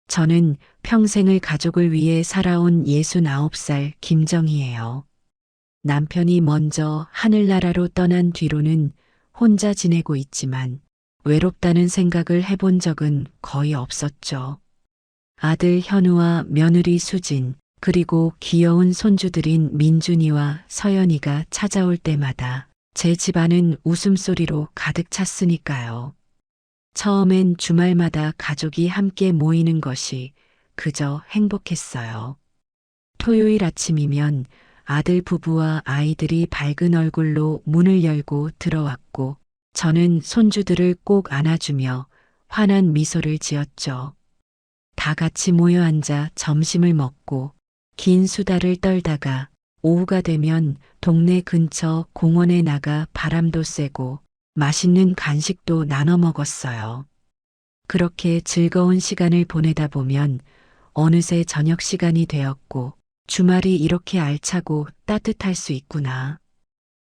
저는 평생을 가족을 위해 살아온 69살 김정희예요. 남편이 먼저 하늘나라로 떠난 뒤로는 혼자 지내고 있지만 외롭다는 생각을 해본 적은 거의 없었죠. 아들 현우와 며느리 수진, 그리고 귀여운 손주들인 민준이와 서연이가 찾아올 때마다 제 집안은 웃음소리로 가득 찼으니까요. 처음엔 주말마다 가족이 함께 모이는 것이 그저 행복했어요. 토요일 아침이면 아들 부부와 아이들이 밝은 얼굴로 문을 열고 들어왔고 저는 손주들을 꼭 안아주며 환한 미소를 지었죠. 다 같이 모여 앉아 점심을 먹고 긴 수다를 떨다가 오후가 되면 동네 근처 공원에 나가 바람도 쐬고 맛있는 간식도 나눠 먹었어요. 그렇게 즐거운 시간을 보내다 보면 어느새 저녁 시간이 되었고 주말이 이렇게 알차고 따뜻할 수 있구나.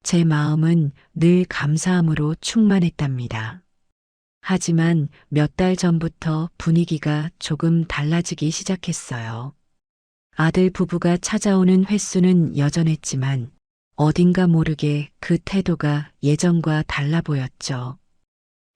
제 마음은 늘 감사함으로 충만했답니다. 하지만 몇 달 전부터 분위기가 조금 달라지기 시작했어요. 아들 부부가 찾아오는 횟수는 여전했지만 어딘가 모르게 그 태도가 예전과 달라 보였죠.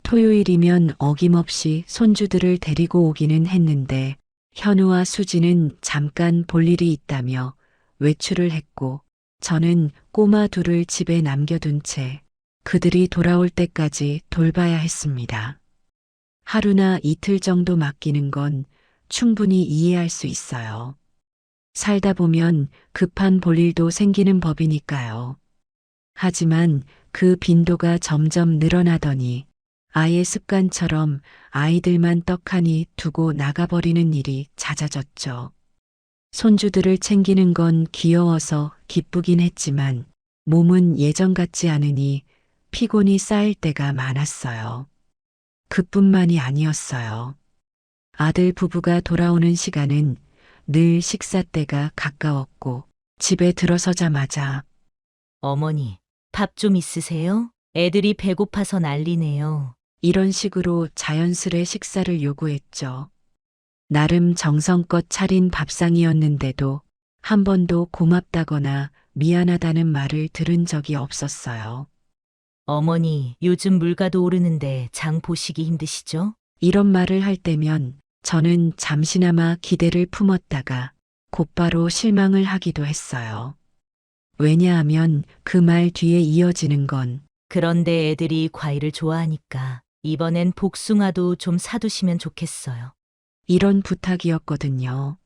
토요일이면 어김없이 손주들을 데리고 오기는 했는데 현우와 수지는 잠깐 볼 일이 있다며 외출을 했고 저는 꼬마 둘을 집에 남겨둔 채 그들이 돌아올 때까지 돌봐야 했습니다. 하루나 이틀 정도 맡기는 건 충분히 이해할 수 있어요. 살다 보면 급한 볼일도 생기는 법이니까요. 하지만 그 빈도가 점점 늘어나더니 아예 습관처럼 아이들만 떡하니 두고 나가버리는 일이 잦아졌죠. 손주들을 챙기는 건 귀여워서 기쁘긴 했지만 몸은 예전 같지 않으니 피곤이 쌓일 때가 많았어요. 그뿐만이 아니었어요. 아들 부부가 돌아오는 시간은 늘 식사 때가 가까웠고 집에 들어서자마자 어머니, 밥 좀 있으세요? 애들이 배고파서 난리네요. 이런 식으로 자연스레 식사를 요구했죠. 나름 정성껏 차린 밥상이었는데도 한 번도 고맙다거나 미안하다는 말을 들은 적이 없었어요. 어머니, 요즘 물가도 오르는데 장 보시기 힘드시죠? 이런 말을 할 때면 저는 잠시나마 기대를 품었다가 곧바로 실망을 하기도 했어요. 왜냐하면 그 말 뒤에 이어지는 건 그런데 애들이 과일을 좋아하니까 이번엔 복숭아도 좀 사두시면 좋겠어요. 이런 부탁이었거든요.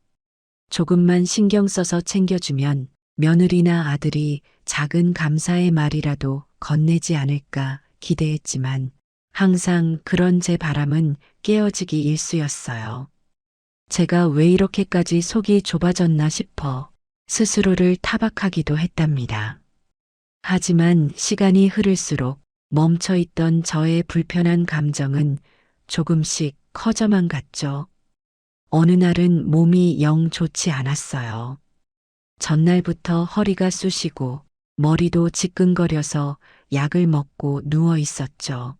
조금만 신경 써서 챙겨주면 며느리나 아들이 작은 감사의 말이라도 건네지 않을까 기대했지만 항상 그런 제 바람은 깨어지기 일쑤였어요. 제가 왜 이렇게까지 속이 좁아졌나 싶어 스스로를 타박하기도 했답니다. 하지만 시간이 흐를수록 멈춰있던 저의 불편한 감정은 조금씩 커져만 갔죠. 어느 날은 몸이 영 좋지 않았어요. 전날부터 허리가 쑤시고 머리도 지끈거려서 약을 먹고 누워 있었죠.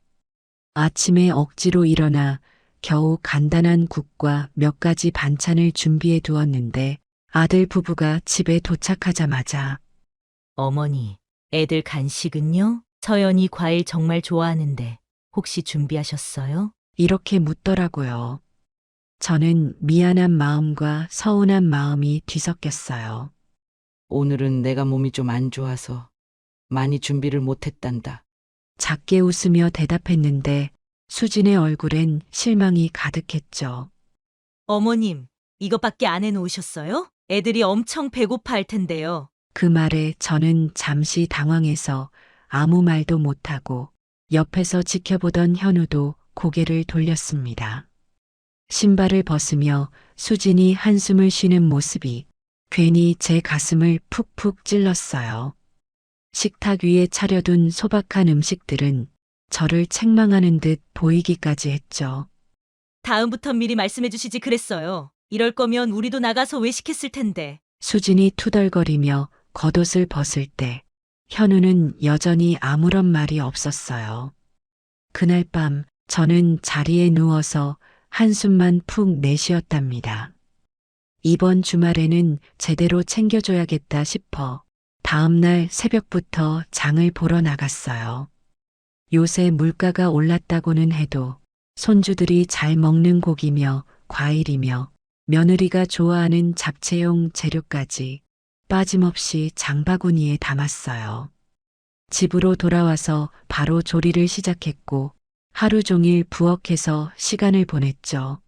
아침에 억지로 일어나 겨우 간단한 국과 몇 가지 반찬을 준비해 두었는데 아들 부부가 집에 도착하자마자 어머니, 애들 간식은요? 서연이 과일 정말 좋아하는데 혹시 준비하셨어요? 이렇게 묻더라고요. 저는 미안한 마음과 서운한 마음이 뒤섞였어요. 오늘은 내가 몸이 좀 안 좋아서 많이 준비를 못했단다. 작게 웃으며 대답했는데 수진의 얼굴엔 실망이 가득했죠. 어머님, 이것밖에 안 해놓으셨어요? 애들이 엄청 배고파 할 텐데요. 그 말에 저는 잠시 당황해서 아무 말도 못하고 옆에서 지켜보던 현우도 고개를 돌렸습니다. 신발을 벗으며 수진이 한숨을 쉬는 모습이 괜히 제 가슴을 푹푹 찔렀어요. 식탁 위에 차려둔 소박한 음식들은 저를 책망하는 듯 보이기까지 했죠. 다음부턴 미리 말씀해 주시지 그랬어요. 이럴 거면 우리도 나가서 외식했을 텐데. 수진이 투덜거리며 겉옷을 벗을 때 현우는 여전히 아무런 말이 없었어요. 그날 밤 저는 자리에 누워서 한숨만 푹 내쉬었답니다. 이번 주말에는 제대로 챙겨줘야겠다 싶어 다음날 새벽부터 장을 보러 나갔어요. 요새 물가가 올랐다고는 해도 손주들이 잘 먹는 고기며 과일이며 며느리가 좋아하는 잡채용 재료까지 빠짐없이 장바구니에 담았어요. 집으로 돌아와서 바로 조리를 시작했고 하루 종일 부엌에서 시간을 보냈죠.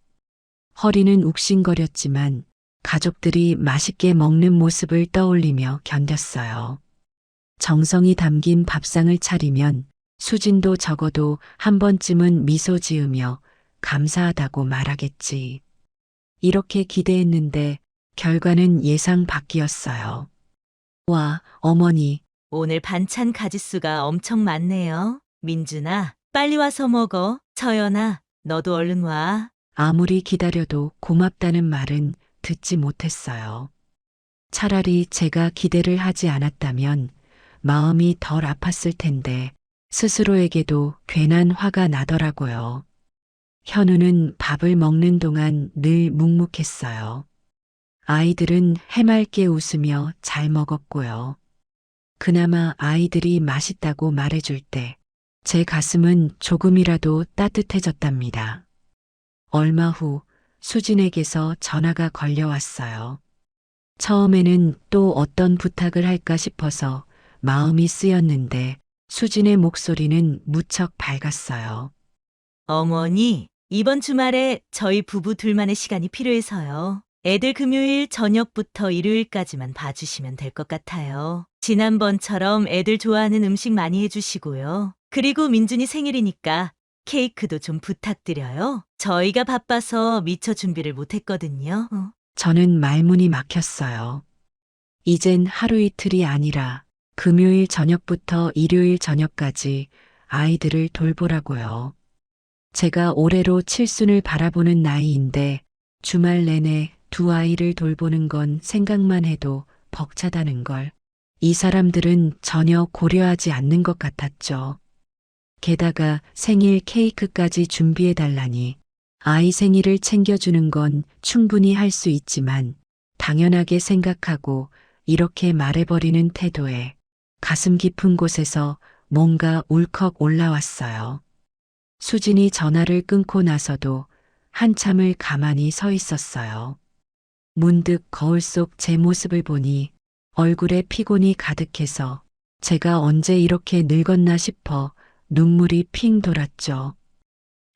허리는 욱신거렸지만 가족들이 맛있게 먹는 모습을 떠올리며 견뎠어요. 정성이 담긴 밥상을 차리면 수진도 적어도 한 번쯤은 미소 지으며 감사하다고 말하겠지. 이렇게 기대했는데 결과는 예상 밖이었어요. 와, 어머니, 오늘 반찬 가짓수가 엄청 많네요. 민준아, 빨리 와서 먹어. 서연아, 너도 얼른 와. 아무리 기다려도 고맙다는 말은 듣지 못했어요. 차라리 제가 기대를 하지 않았다면 마음이 덜 아팠을 텐데 스스로에게도 괜한 화가 나더라고요. 현우는 밥을 먹는 동안 늘 묵묵했어요. 아이들은 해맑게 웃으며 잘 먹었고요. 그나마 아이들이 맛있다고 말해줄 때 제 가슴은 조금이라도 따뜻해졌답니다. 얼마 후 수진에게서 전화가 걸려왔어요. 처음에는 또 어떤 부탁을 할까 싶어서 마음이 쓰였는데 수진의 목소리는 무척 밝았어요. 어머니, 이번 주말에 저희 부부 둘만의 시간이 필요해서요. 애들 금요일 저녁부터 일요일까지만 봐주시면 될 것 같아요. 지난번처럼 애들 좋아하는 음식 많이 해주시고요. 그리고 민준이 생일이니까 케이크도 좀 부탁드려요. 저희가 바빠서 미처 준비를 못했거든요. 저는 말문이 막혔어요. 이젠 하루 이틀이 아니라 금요일 저녁부터 일요일 저녁까지 아이들을 돌보라고요. 제가 올해로 칠순을 바라보는 나이인데 주말 내내 두 아이를 돌보는 건 생각만 해도 벅차다는 걸 이 사람들은 전혀 고려하지 않는 것 같았죠. 게다가 생일 케이크까지 준비해달라니 아이 생일을 챙겨주는 건 충분히 할 수 있지만 당연하게 생각하고 이렇게 말해버리는 태도에 가슴 깊은 곳에서 뭔가 울컥 올라왔어요. 수진이 전화를 끊고 나서도 한참을 가만히 서 있었어요. 문득 거울 속 제 모습을 보니 얼굴에 피곤이 가득해서 제가 언제 이렇게 늙었나 싶어 눈물이 핑 돌았죠.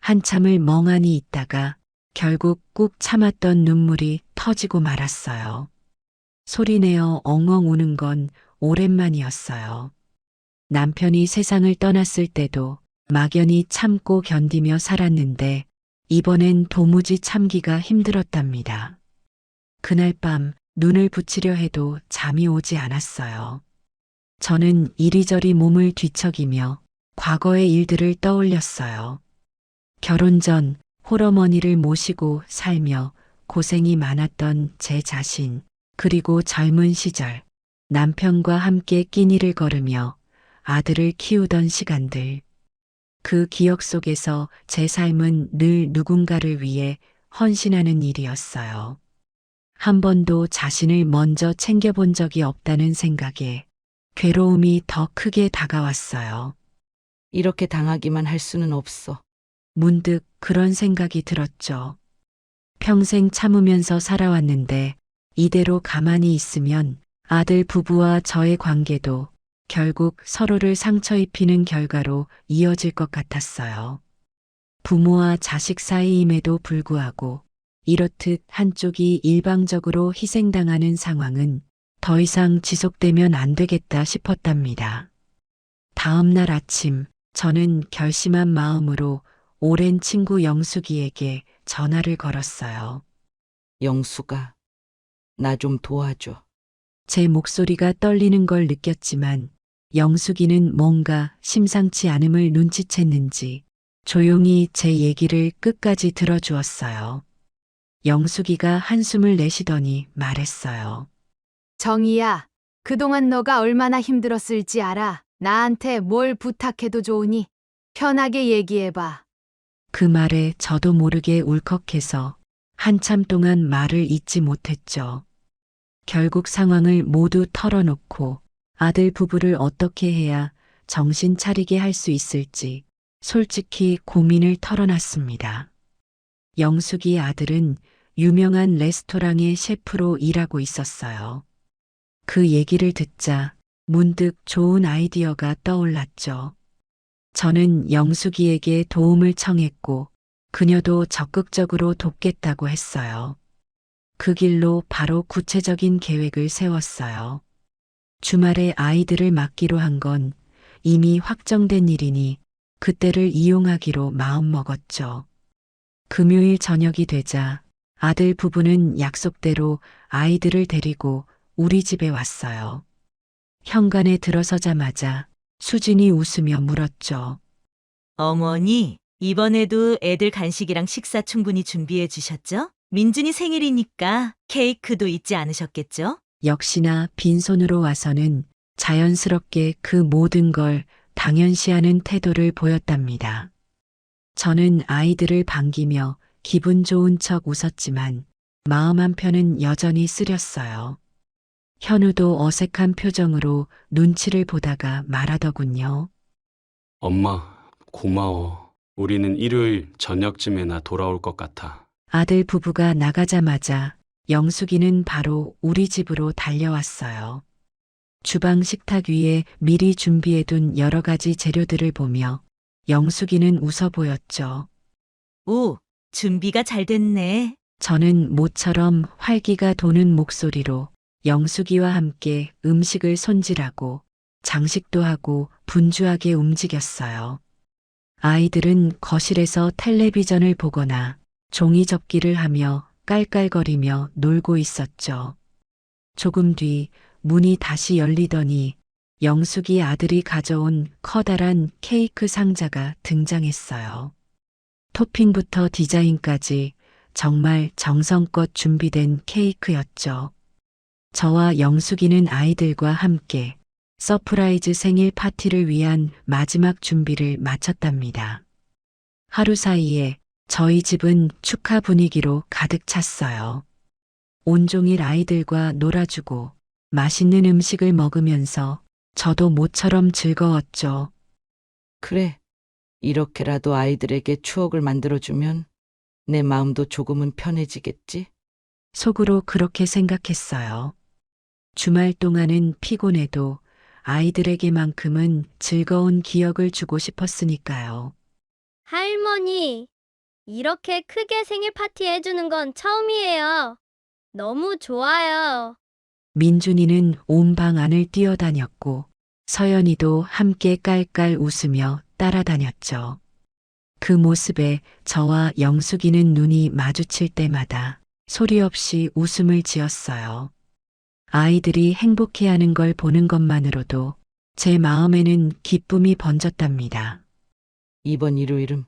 한참을 멍하니 있다가 결국 꾹 참았던 눈물이 터지고 말았어요. 소리내어 엉엉 우는 건 오랜만이었어요. 남편이 세상을 떠났을 때도 막연히 참고 견디며 살았는데 이번엔 도무지 참기가 힘들었답니다. 그날 밤 눈을 붙이려 해도 잠이 오지 않았어요. 저는 이리저리 몸을 뒤척이며 과거의 일들을 떠올렸어요. 결혼 전 홀어머니를 모시고 살며 고생이 많았던 제 자신, 그리고 젊은 시절 남편과 함께 끼니를 걸으며 아들을 키우던 시간들. 그 기억 속에서 제 삶은 늘 누군가를 위해 헌신하는 일이었어요. 한 번도 자신을 먼저 챙겨본 적이 없다는 생각에 괴로움이 더 크게 다가왔어요. 이렇게 당하기만 할 수는 없어. 문득 그런 생각이 들었죠. 평생 참으면서 살아왔는데 이대로 가만히 있으면 아들 부부와 저의 관계도 결국 서로를 상처 입히는 결과로 이어질 것 같았어요. 부모와 자식 사이임에도 불구하고 이렇듯 한쪽이 일방적으로 희생당하는 상황은 더 이상 지속되면 안 되겠다 싶었답니다. 다음 날 아침 저는 결심한 마음으로 오랜 친구 영숙이에게 전화를 걸었어요. 영수가, 나 좀 도와줘. 제 목소리가 떨리는 걸 느꼈지만 영숙이는 뭔가 심상치 않음을 눈치챘는지 조용히 제 얘기를 끝까지 들어주었어요. 영숙이가 한숨을 내쉬더니 말했어요. 정희야, 그동안 너가 얼마나 힘들었을지 알아. 나한테 뭘 부탁해도 좋으니 편하게 얘기해봐. 그 말에 저도 모르게 울컥해서 한참 동안 말을 잇지 못했죠. 결국 상황을 모두 털어놓고 아들 부부를 어떻게 해야 정신 차리게 할 수 있을지 솔직히 고민을 털어놨습니다. 영숙이 아들은 유명한 레스토랑의 셰프로 일하고 있었어요. 그 얘기를 듣자 문득 좋은 아이디어가 떠올랐죠. 저는 영숙이에게 도움을 청했고 그녀도 적극적으로 돕겠다고 했어요. 그 길로 바로 구체적인 계획을 세웠어요. 주말에 아이들을 맡기로 한 건 이미 확정된 일이니 그때를 이용하기로 마음먹었죠. 금요일 저녁이 되자 아들 부부는 약속대로 아이들을 데리고 우리 집에 왔어요. 현관에 들어서자마자 수진이 웃으며 물었죠. 어머니, 이번에도 애들 간식이랑 식사 충분히 준비해 주셨죠? 민준이 생일이니까 케이크도 잊지 않으셨겠죠? 역시나 빈손으로 와서는 자연스럽게 그 모든 걸 당연시하는 태도를 보였답니다. 저는 아이들을 반기며 기분 좋은 척 웃었지만 마음 한편은 여전히 쓰렸어요. 현우도 어색한 표정으로 눈치를 보다가 말하더군요. 엄마, 고마워. 우리는 일요일 저녁쯤에나 돌아올 것 같아. 아들 부부가 나가자마자 영숙이는 바로 우리 집으로 달려왔어요. 주방 식탁 위에 미리 준비해둔 여러 가지 재료들을 보며 영숙이는 웃어 보였죠. 오, 준비가 잘 됐네. 저는 모처럼 활기가 도는 목소리로 영숙이와 함께 음식을 손질하고 장식도 하고 분주하게 움직였어요. 아이들은 거실에서 텔레비전을 보거나 종이 접기를 하며 깔깔거리며 놀고 있었죠. 조금 뒤 문이 다시 열리더니 영숙이 아들이 가져온 커다란 케이크 상자가 등장했어요. 토핑부터 디자인까지 정말 정성껏 준비된 케이크였죠. 저와 영숙이는 아이들과 함께 서프라이즈 생일 파티를 위한 마지막 준비를 마쳤답니다. 하루 사이에 저희 집은 축하 분위기로 가득 찼어요. 온종일 아이들과 놀아주고 맛있는 음식을 먹으면서 저도 모처럼 즐거웠죠. 그래, 이렇게라도 아이들에게 추억을 만들어주면 내 마음도 조금은 편해지겠지? 속으로 그렇게 생각했어요. 주말 동안은 피곤해도 아이들에게만큼은 즐거운 기억을 주고 싶었으니까요. 할머니, 이렇게 크게 생일 파티 해주는 건 처음이에요. 너무 좋아요. 민준이는 온 방 안을 뛰어다녔고 서연이도 함께 깔깔 웃으며 따라다녔죠. 그 모습에 저와 영숙이는 눈이 마주칠 때마다 소리 없이 웃음을 지었어요. 아이들이 행복해하는 걸 보는 것만으로도 제 마음에는 기쁨이 번졌답니다. 이번 일요일은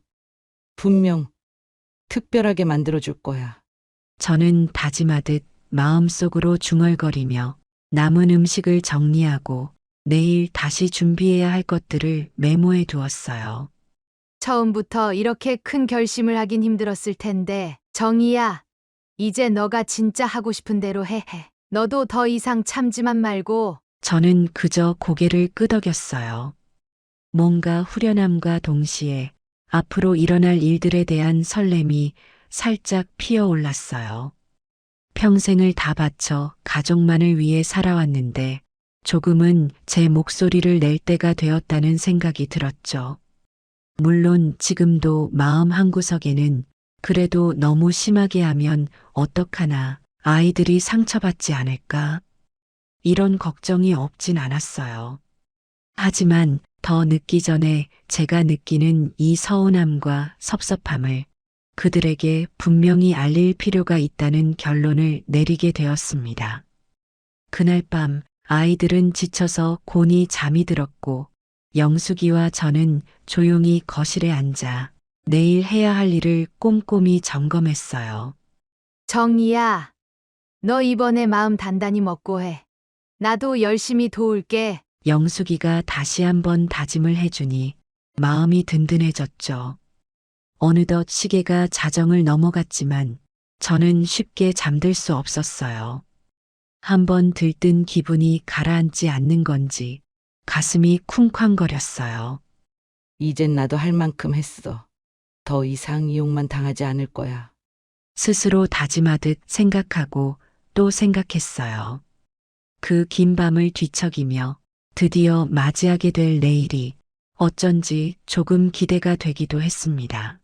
분명 특별하게 만들어줄 거야. 저는 다짐하듯 마음속으로 중얼거리며 남은 음식을 정리하고 내일 다시 준비해야 할 것들을 메모해 두었어요. 처음부터 이렇게 큰 결심을 하긴 힘들었을 텐데, 정희야, 이제 너가 진짜 하고 싶은 대로 해. 너도 더 이상 참지만 말고. 저는 그저 고개를 끄덕였어요. 뭔가 후련함과 동시에 앞으로 일어날 일들에 대한 설렘이 살짝 피어올랐어요. 평생을 다 바쳐 가족만을 위해 살아왔는데 조금은 제 목소리를 낼 때가 되었다는 생각이 들었죠. 물론 지금도 마음 한구석에는 그래도 너무 심하게 하면 어떡하나, 아이들이 상처받지 않을까? 이런 걱정이 없진 않았어요. 하지만 더 늦기 전에 제가 느끼는 이 서운함과 섭섭함을 그들에게 분명히 알릴 필요가 있다는 결론을 내리게 되었습니다. 그날 밤 아이들은 지쳐서 곤히 잠이 들었고 영숙이와 저는 조용히 거실에 앉아 내일 해야 할 일을 꼼꼼히 점검했어요. 정희야, 너 이번에 마음 단단히 먹고 해. 나도 열심히 도울게. 영숙이가 다시 한번 다짐을 해주니 마음이 든든해졌죠. 어느덧 시계가 자정을 넘어갔지만 저는 쉽게 잠들 수 없었어요. 한번 들뜬 기분이 가라앉지 않는 건지 가슴이 쿵쾅거렸어요. 이젠 나도 할 만큼 했어. 더 이상 이용만 당하지 않을 거야. 스스로 다짐하듯 생각하고 또 생각했어요. 그 긴 밤을 뒤척이며 드디어 맞이하게 될 내일이 어쩐지 조금 기대가 되기도 했습니다.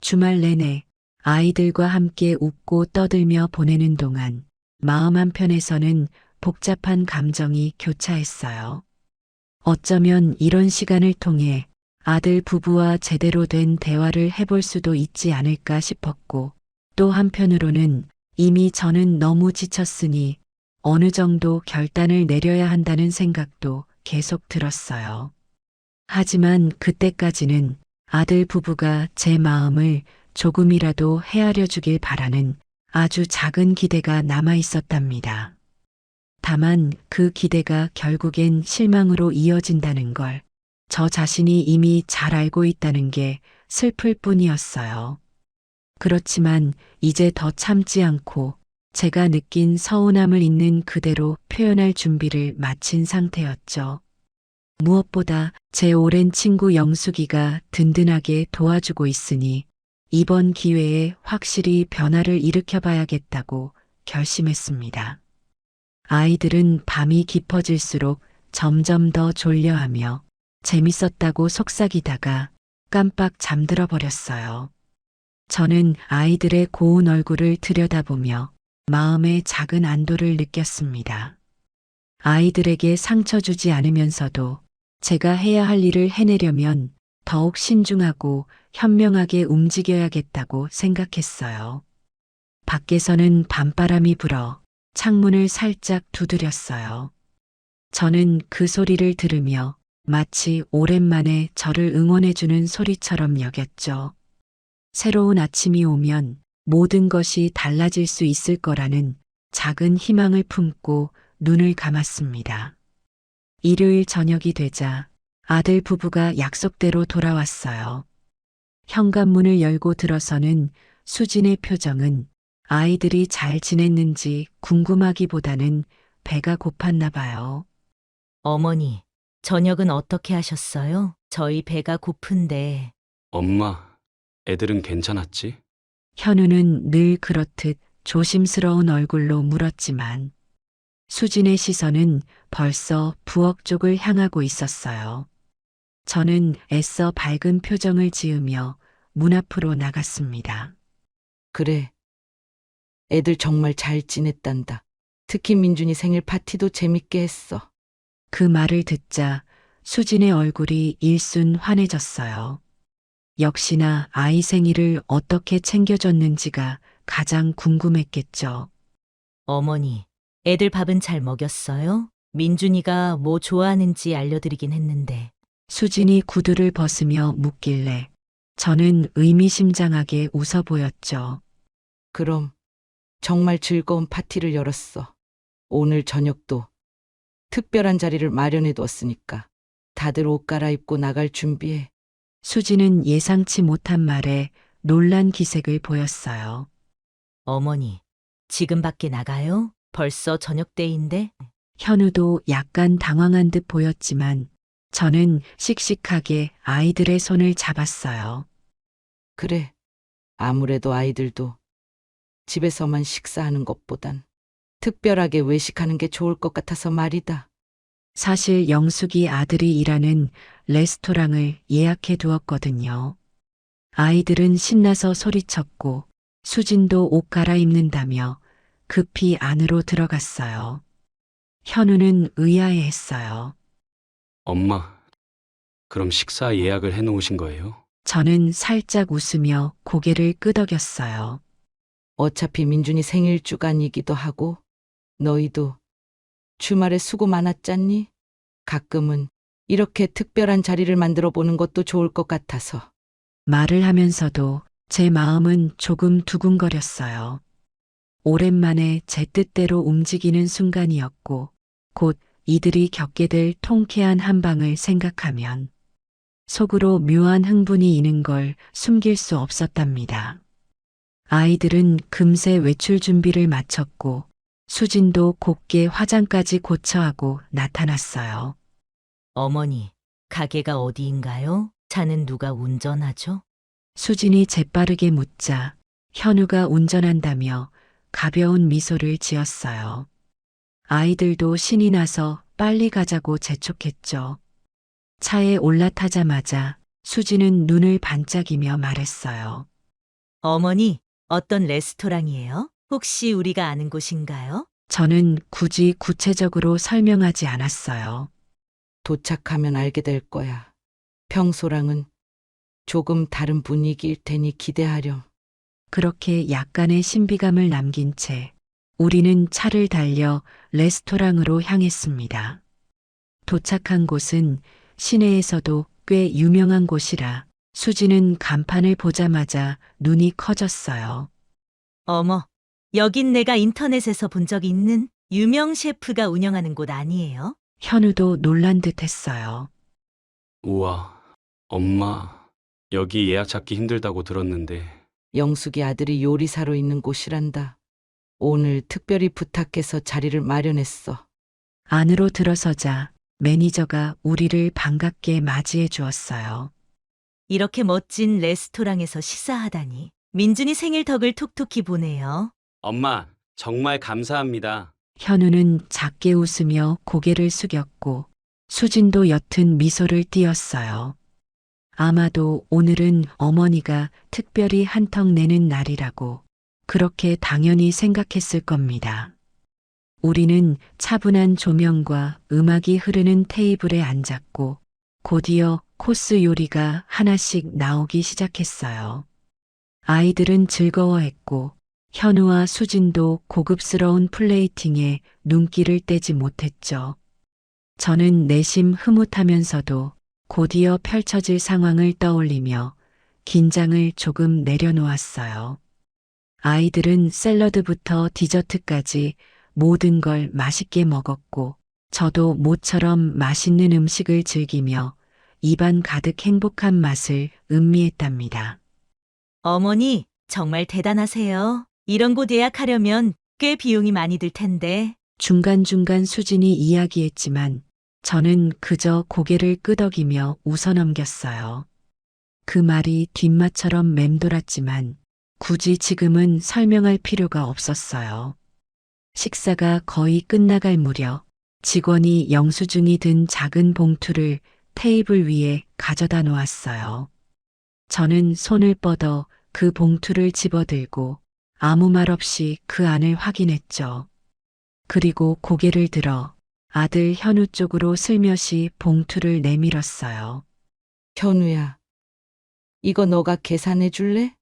주말 내내 아이들과 함께 웃고 떠들며 보내는 동안 마음 한편에서는 복잡한 감정이 교차했어요. 어쩌면 이런 시간을 통해 아들 부부와 제대로 된 대화를 해볼 수도 있지 않을까 싶었고, 또 한편으로는 이미 저는 너무 지쳤으니 어느 정도 결단을 내려야 한다는 생각도 계속 들었어요. 하지만 그때까지는 아들 부부가 제 마음을 조금이라도 헤아려 주길 바라는 아주 작은 기대가 남아 있었답니다. 다만 그 기대가 결국엔 실망으로 이어진다는 걸 저 자신이 이미 잘 알고 있다는 게 슬플 뿐이었어요. 그렇지만 이제 더 참지 않고 제가 느낀 서운함을 있는 그대로 표현할 준비를 마친 상태였죠. 무엇보다 제 오랜 친구 영숙이가 든든하게 도와주고 있으니 이번 기회에 확실히 변화를 일으켜봐야겠다고 결심했습니다. 아이들은 밤이 깊어질수록 점점 더 졸려하며 재밌었다고 속삭이다가 깜빡 잠들어 버렸어요. 저는 아이들의 고운 얼굴을 들여다보며 마음의 작은 안도를 느꼈습니다. 아이들에게 상처 주지 않으면서도 제가 해야 할 일을 해내려면 더욱 신중하고 현명하게 움직여야겠다고 생각했어요. 밖에서는 밤바람이 불어 창문을 살짝 두드렸어요. 저는 그 소리를 들으며 마치 오랜만에 저를 응원해주는 소리처럼 여겼죠. 새로운 아침이 오면 모든 것이 달라질 수 있을 거라는 작은 희망을 품고 눈을 감았습니다. 일요일 저녁이 되자 아들 부부가 약속대로 돌아왔어요. 현관문을 열고 들어서는 수진의 표정은 아이들이 잘 지냈는지 궁금하기보다는 배가 고팠나 봐요. 어머니, 저녁은 어떻게 하셨어요? 저희 배가 고픈데. 엄마, 애들은 괜찮았지? 현우는 늘 그렇듯 조심스러운 얼굴로 물었지만 수진의 시선은 벌써 부엌 쪽을 향하고 있었어요. 저는 애써 밝은 표정을 지으며 문 앞으로 나갔습니다. 그래. 애들 정말 잘 지냈단다. 특히 민준이 생일 파티도 재밌게 했어. 그 말을 듣자 수진의 얼굴이 일순 환해졌어요. 역시나 아이 생일을 어떻게 챙겨줬는지가 가장 궁금했겠죠. 어머니, 애들 밥은 잘 먹였어요? 민준이가 뭐 좋아하는지 알려드리긴 했는데. 수진이 구두를 벗으며 묻길래 저는 의미심장하게 웃어 보였죠. 그럼 정말 즐거운 파티를 열었어. 오늘 저녁도 특별한 자리를 마련해 두었으니까 다들 옷 갈아입고 나갈 준비해. 수진은 예상치 못한 말에 놀란 기색을 보였어요. 어머니, 지금 밖에 나가요? 벌써 저녁 때인데? 현우도 약간 당황한 듯 보였지만 저는 씩씩하게 아이들의 손을 잡았어요. 그래. 아무래도 아이들도 집에서만 식사하는 것보단 특별하게 외식하는 게 좋을 것 같아서 말이다. 사실 영숙이 아들이 일하는 레스토랑을 예약해 두었거든요. 아이들은 신나서 소리쳤고 수진도 옷 갈아입는다며 급히 안으로 들어갔어요. 현우는 의아해했어요. 엄마, 그럼 식사 예약을 해놓으신 거예요? 저는 살짝 웃으며 고개를 끄덕였어요. 어차피 민준이 생일 주간이기도 하고 너희도 주말에 수고 많았잖니? 가끔은 이렇게 특별한 자리를 만들어 보는 것도 좋을 것 같아서. 말을 하면서도 제 마음은 조금 두근거렸어요. 오랜만에 제 뜻대로 움직이는 순간이었고 곧 이들이 겪게 될 통쾌한 한방을 생각하면 속으로 묘한 흥분이 있는 걸 숨길 수 없었답니다. 아이들은 금세 외출 준비를 마쳤고 수진도 곱게 화장까지 고쳐하고 나타났어요. 어머니, 가게가 어디인가요? 차는 누가 운전하죠? 수진이 재빠르게 묻자 현우가 운전한다며 가벼운 미소를 지었어요. 아이들도 신이 나서 빨리 가자고 재촉했죠. 차에 올라타자마자 수진은 눈을 반짝이며 말했어요. 어머니, 어떤 레스토랑이에요? 혹시 우리가 아는 곳인가요? 저는 굳이 구체적으로 설명하지 않았어요. 도착하면 알게 될 거야. 평소랑은 조금 다른 분위기일 테니 기대하렴. 그렇게 약간의 신비감을 남긴 채 우리는 차를 달려 레스토랑으로 향했습니다. 도착한 곳은 시내에서도 꽤 유명한 곳이라 수지는 간판을 보자마자 눈이 커졌어요. 어머, 여긴 내가 인터넷에서 본 적 있는 유명 셰프가 운영하는 곳 아니에요? 현우도 놀란 듯 했어요. 우와, 엄마, 여기 예약 잡기 힘들다고 들었는데. 영숙이 아들이 요리사로 있는 곳이란다. 오늘 특별히 부탁해서 자리를 마련했어. 안으로 들어서자 매니저가 우리를 반갑게 맞이해 주었어요. 이렇게 멋진 레스토랑에서 식사하다니. 민준이 생일 덕을 톡톡히 보내요. 엄마, 정말 감사합니다. 현우는 작게 웃으며 고개를 숙였고 수진도 옅은 미소를 띄었어요. 아마도 오늘은 어머니가 특별히 한턱 내는 날이라고 그렇게 당연히 생각했을 겁니다. 우리는 차분한 조명과 음악이 흐르는 테이블에 앉았고 곧이어 코스 요리가 하나씩 나오기 시작했어요. 아이들은 즐거워했고 현우와 수진도 고급스러운 플레이팅에 눈길을 떼지 못했죠. 저는 내심 흐뭇하면서도 곧이어 펼쳐질 상황을 떠올리며 긴장을 조금 내려놓았어요. 아이들은 샐러드부터 디저트까지 모든 걸 맛있게 먹었고 저도 모처럼 맛있는 음식을 즐기며 입안 가득 행복한 맛을 음미했답니다. 어머니, 정말 대단하세요. 이런 곳 예약하려면 꽤 비용이 많이 들 텐데. 중간중간 수진이 이야기했지만 저는 그저 고개를 끄덕이며 웃어넘겼어요. 그 말이 뒷맛처럼 맴돌았지만 굳이 지금은 설명할 필요가 없었어요. 식사가 거의 끝나갈 무렵 직원이 영수증이 든 작은 봉투를 테이블 위에 가져다 놓았어요. 저는 손을 뻗어 그 봉투를 집어들고 아무 말 없이 그 안을 확인했죠. 그리고 고개를 들어 아들 현우 쪽으로 슬며시 봉투를 내밀었어요. 현우야, 이거 너가 계산해 줄래?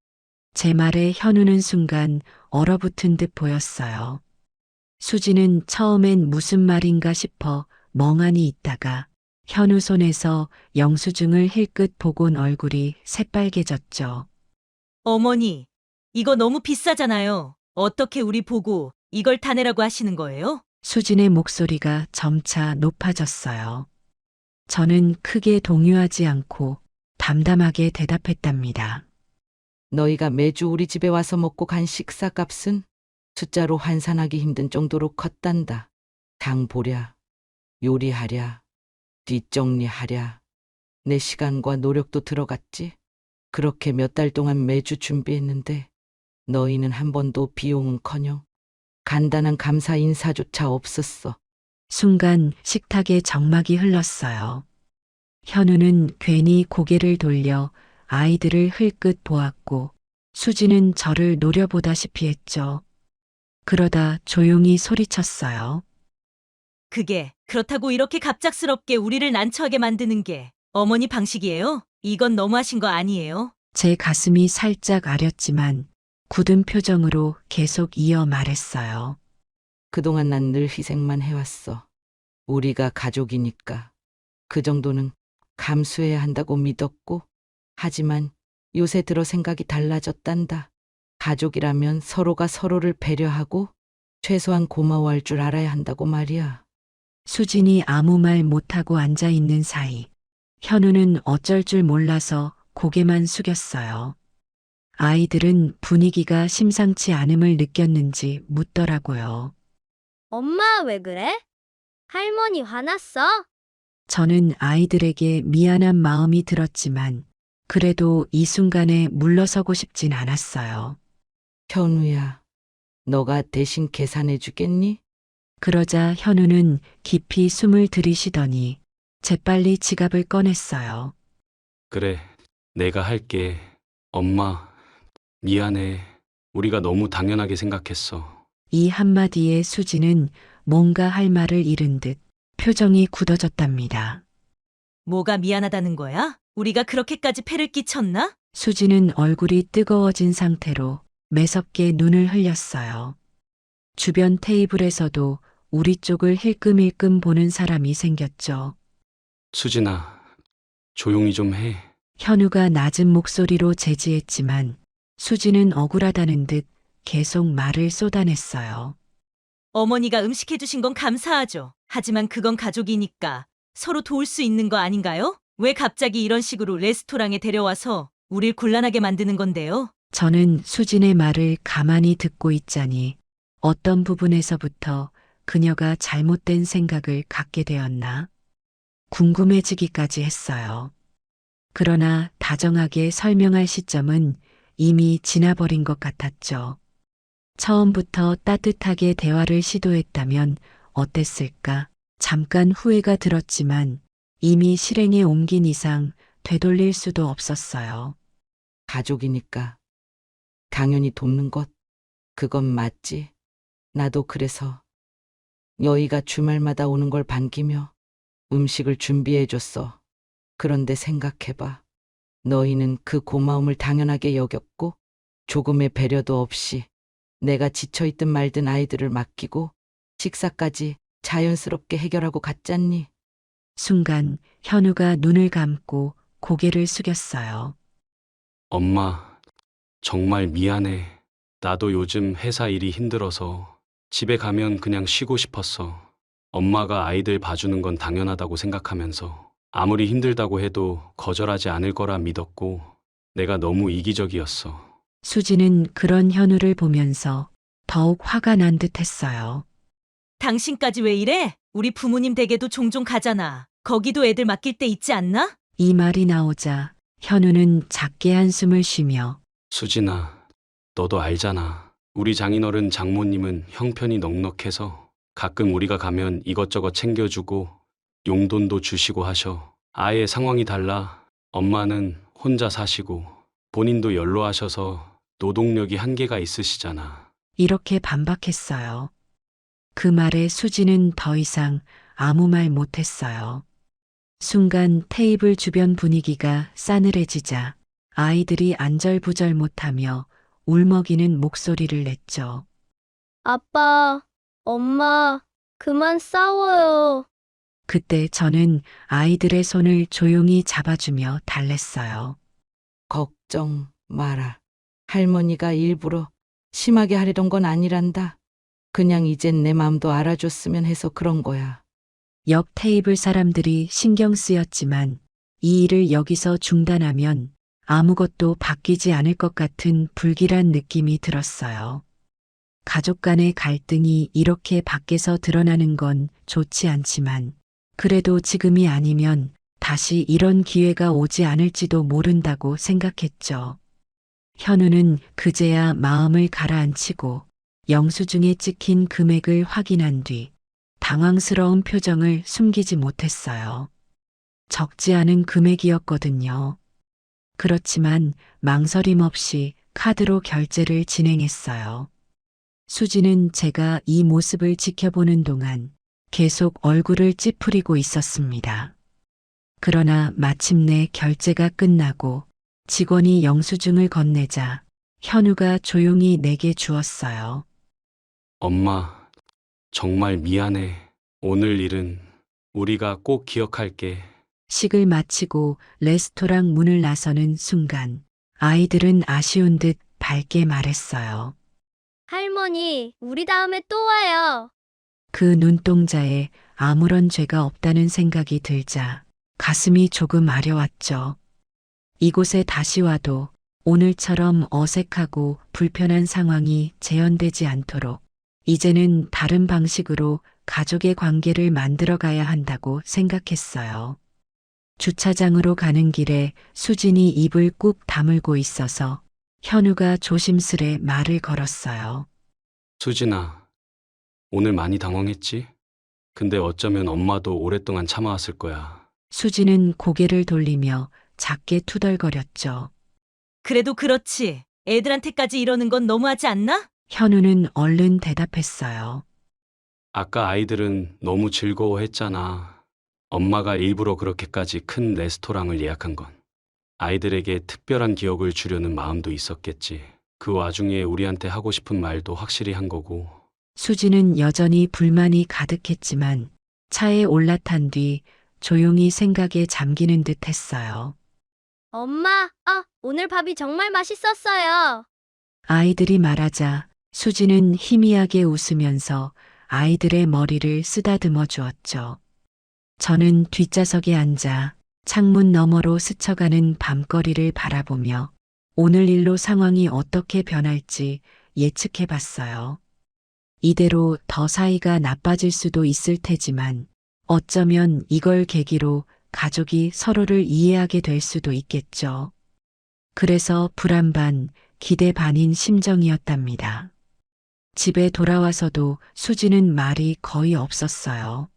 제 말에 현우는 순간 얼어붙은 듯 보였어요. 수지는 처음엔 무슨 말인가 싶어 멍하니 있다가 현우 손에서 영수증을 힐끗 보곤 얼굴이 새빨개졌죠. 어머니, 이거 너무 비싸잖아요. 어떻게 우리 보고 이걸 다 내라고 하시는 거예요? 수진의 목소리가 점차 높아졌어요. 저는 크게 동요하지 않고 담담하게 대답했답니다. 너희가 매주 우리 집에 와서 먹고 간 식사값은 숫자로 환산하기 힘든 정도로 컸단다. 장 보랴, 요리하랴, 뒷정리하랴. 내 시간과 노력도 들어갔지. 그렇게 몇 달 동안 매주 준비했는데 너희는 한 번도 비용은커녕 간단한 감사 인사조차 없었어. 순간 식탁에 정막이 흘렀어요. 현우는 괜히 고개를 돌려 아이들을 흘끗 보았고 수지는 저를 노려보다시피 했죠. 그러다 조용히 소리쳤어요. 그게 그렇다고 이렇게 갑작스럽게 우리를 난처하게 만드는 게 어머니 방식이에요? 이건 너무하신 거 아니에요? 제 가슴이 살짝 아렸지만 굳은 표정으로 계속 이어 말했어요. 그동안 난 늘 희생만 해왔어. 우리가 가족이니까 그 정도는 감수해야 한다고 믿었고, 하지만 요새 들어 생각이 달라졌단다. 가족이라면 서로가 서로를 배려하고 최소한 고마워할 줄 알아야 한다고 말이야. 수진이 아무 말 못하고 앉아 있는 사이 현우는 어쩔 줄 몰라서 고개만 숙였어요. 아이들은 분위기가 심상치 않음을 느꼈는지 묻더라고요. 엄마 왜 그래? 할머니 화났어? 저는 아이들에게 미안한 마음이 들었지만 그래도 이 순간에 물러서고 싶진 않았어요. 현우야, 너가 대신 계산해 주겠니? 그러자 현우는 깊이 숨을 들이쉬더니 재빨리 지갑을 꺼냈어요. 그래, 내가 할게. 엄마, 미안해. 우리가 너무 당연하게 생각했어. 이 한마디에 수지는 뭔가 할 말을 잃은 듯 표정이 굳어졌답니다. 뭐가 미안하다는 거야? 우리가 그렇게까지 패를 끼쳤나? 수지는 얼굴이 뜨거워진 상태로 매섭게 눈을 흘렸어요. 주변 테이블에서도 우리 쪽을 힐끔힐끔 보는 사람이 생겼죠. 수진아, 조용히 좀 해. 현우가 낮은 목소리로 제지했지만 수지는 억울하다는 듯 계속 말을 쏟아냈어요. 어머니가 음식해 주신 건 감사하죠. 하지만 그건 가족이니까 서로 도울 수 있는 거 아닌가요? 왜 갑자기 이런 식으로 레스토랑에 데려와서 우릴 곤란하게 만드는 건데요? 저는 수진의 말을 가만히 듣고 있자니 어떤 부분에서부터 그녀가 잘못된 생각을 갖게 되었나 궁금해지기까지 했어요. 그러나 다정하게 설명할 시점은 이미 지나버린 것 같았죠. 처음부터 따뜻하게 대화를 시도했다면 어땠을까? 잠깐 후회가 들었지만 이미 실행에 옮긴 이상 되돌릴 수도 없었어요. 가족이니까 당연히 돕는 것, 그건 맞지. 나도 그래서 여의가 주말마다 오는 걸 반기며 음식을 준비해줬어. 그런데 생각해봐. 너희는 그 고마움을 당연하게 여겼고 조금의 배려도 없이 내가 지쳐있든 말든 아이들을 맡기고 식사까지 자연스럽게 해결하고 갔잖니. 순간 현우가 눈을 감고 고개를 숙였어요. 엄마, 정말 미안해. 나도 요즘 회사 일이 힘들어서 집에 가면 그냥 쉬고 싶었어. 엄마가 아이들 봐주는 건 당연하다고 생각하면서 아무리 힘들다고 해도 거절하지 않을 거라 믿었고 내가 너무 이기적이었어. 수지는 그런 현우를 보면서 더욱 화가 난 듯 했어요. 당신까지 왜 이래? 우리 부모님 댁에도 종종 가잖아. 거기도 애들 맡길 때 있지 않나? 이 말이 나오자 현우는 작게 한숨을 쉬며 수진아, 너도 알잖아. 우리 장인어른 장모님은 형편이 넉넉해서 가끔 우리가 가면 이것저것 챙겨주고 용돈도 주시고 하셔. 아예 상황이 달라. 엄마는 혼자 사시고 본인도 연로하셔서 노동력이 한계가 있으시잖아. 이렇게 반박했어요. 그 말에 수지는 더 이상 아무 말 못했어요. 순간 테이블 주변 분위기가 싸늘해지자 아이들이 안절부절 못하며 울먹이는 목소리를 냈죠. 아빠, 엄마, 그만 싸워요. 그때 저는 아이들의 손을 조용히 잡아주며 달랬어요. 걱정 마라. 할머니가 일부러 심하게 하려던 건 아니란다. 그냥 이젠 내 마음도 알아줬으면 해서 그런 거야. 옆 테이블 사람들이 신경 쓰였지만 이 일을 여기서 중단하면 아무것도 바뀌지 않을 것 같은 불길한 느낌이 들었어요. 가족 간의 갈등이 이렇게 밖에서 드러나는 건 좋지 않지만 그래도 지금이 아니면 다시 이런 기회가 오지 않을지도 모른다고 생각했죠. 현우는 그제야 마음을 가라앉히고 영수증에 찍힌 금액을 확인한 뒤 당황스러운 표정을 숨기지 못했어요. 적지 않은 금액이었거든요. 그렇지만 망설임 없이 카드로 결제를 진행했어요. 수지는 제가 이 모습을 지켜보는 동안 계속 얼굴을 찌푸리고 있었습니다. 그러나 마침내 결제가 끝나고 직원이 영수증을 건네자 현우가 조용히 내게 주었어요. 엄마, 정말 미안해. 오늘 일은 우리가 꼭 기억할게. 식을 마치고 레스토랑 문을 나서는 순간 아이들은 아쉬운 듯 밝게 말했어요. 할머니, 우리 다음에 또 와요. 그 눈동자에 아무런 죄가 없다는 생각이 들자 가슴이 조금 아려왔죠. 이곳에 다시 와도 오늘처럼 어색하고 불편한 상황이 재현되지 않도록 이제는 다른 방식으로 가족의 관계를 만들어 가야 한다고 생각했어요. 주차장으로 가는 길에 수진이 입을 꾹 다물고 있어서 현우가 조심스레 말을 걸었어요. 수진아, 오늘 많이 당황했지? 근데 어쩌면 엄마도 오랫동안 참아왔을 거야. 수진은 고개를 돌리며 작게 투덜거렸죠. 그래도 그렇지. 애들한테까지 이러는 건 너무하지 않나? 현우는 얼른 대답했어요. 아까 아이들은 너무 즐거워했잖아. 엄마가 일부러 그렇게까지 큰 레스토랑을 예약한 건 아이들에게 특별한 기억을 주려는 마음도 있었겠지. 그 와중에 우리한테 하고 싶은 말도 확실히 한 거고. 수지는 여전히 불만이 가득했지만 차에 올라탄 뒤 조용히 생각에 잠기는 듯 했어요. 엄마, 오늘 밥이 정말 맛있었어요. 아이들이 말하자 수지는 희미하게 웃으면서 아이들의 머리를 쓰다듬어 주었죠. 저는 뒷좌석에 앉아 창문 너머로 스쳐가는 밤거리를 바라보며 오늘 일로 상황이 어떻게 변할지 예측해 봤어요. 이대로 더 사이가 나빠질 수도 있을 테지만 어쩌면 이걸 계기로 가족이 서로를 이해하게 될 수도 있겠죠. 그래서 불안 반, 기대 반인 심정이었답니다. 집에 돌아와서도 수지는 말이 거의 없었어요.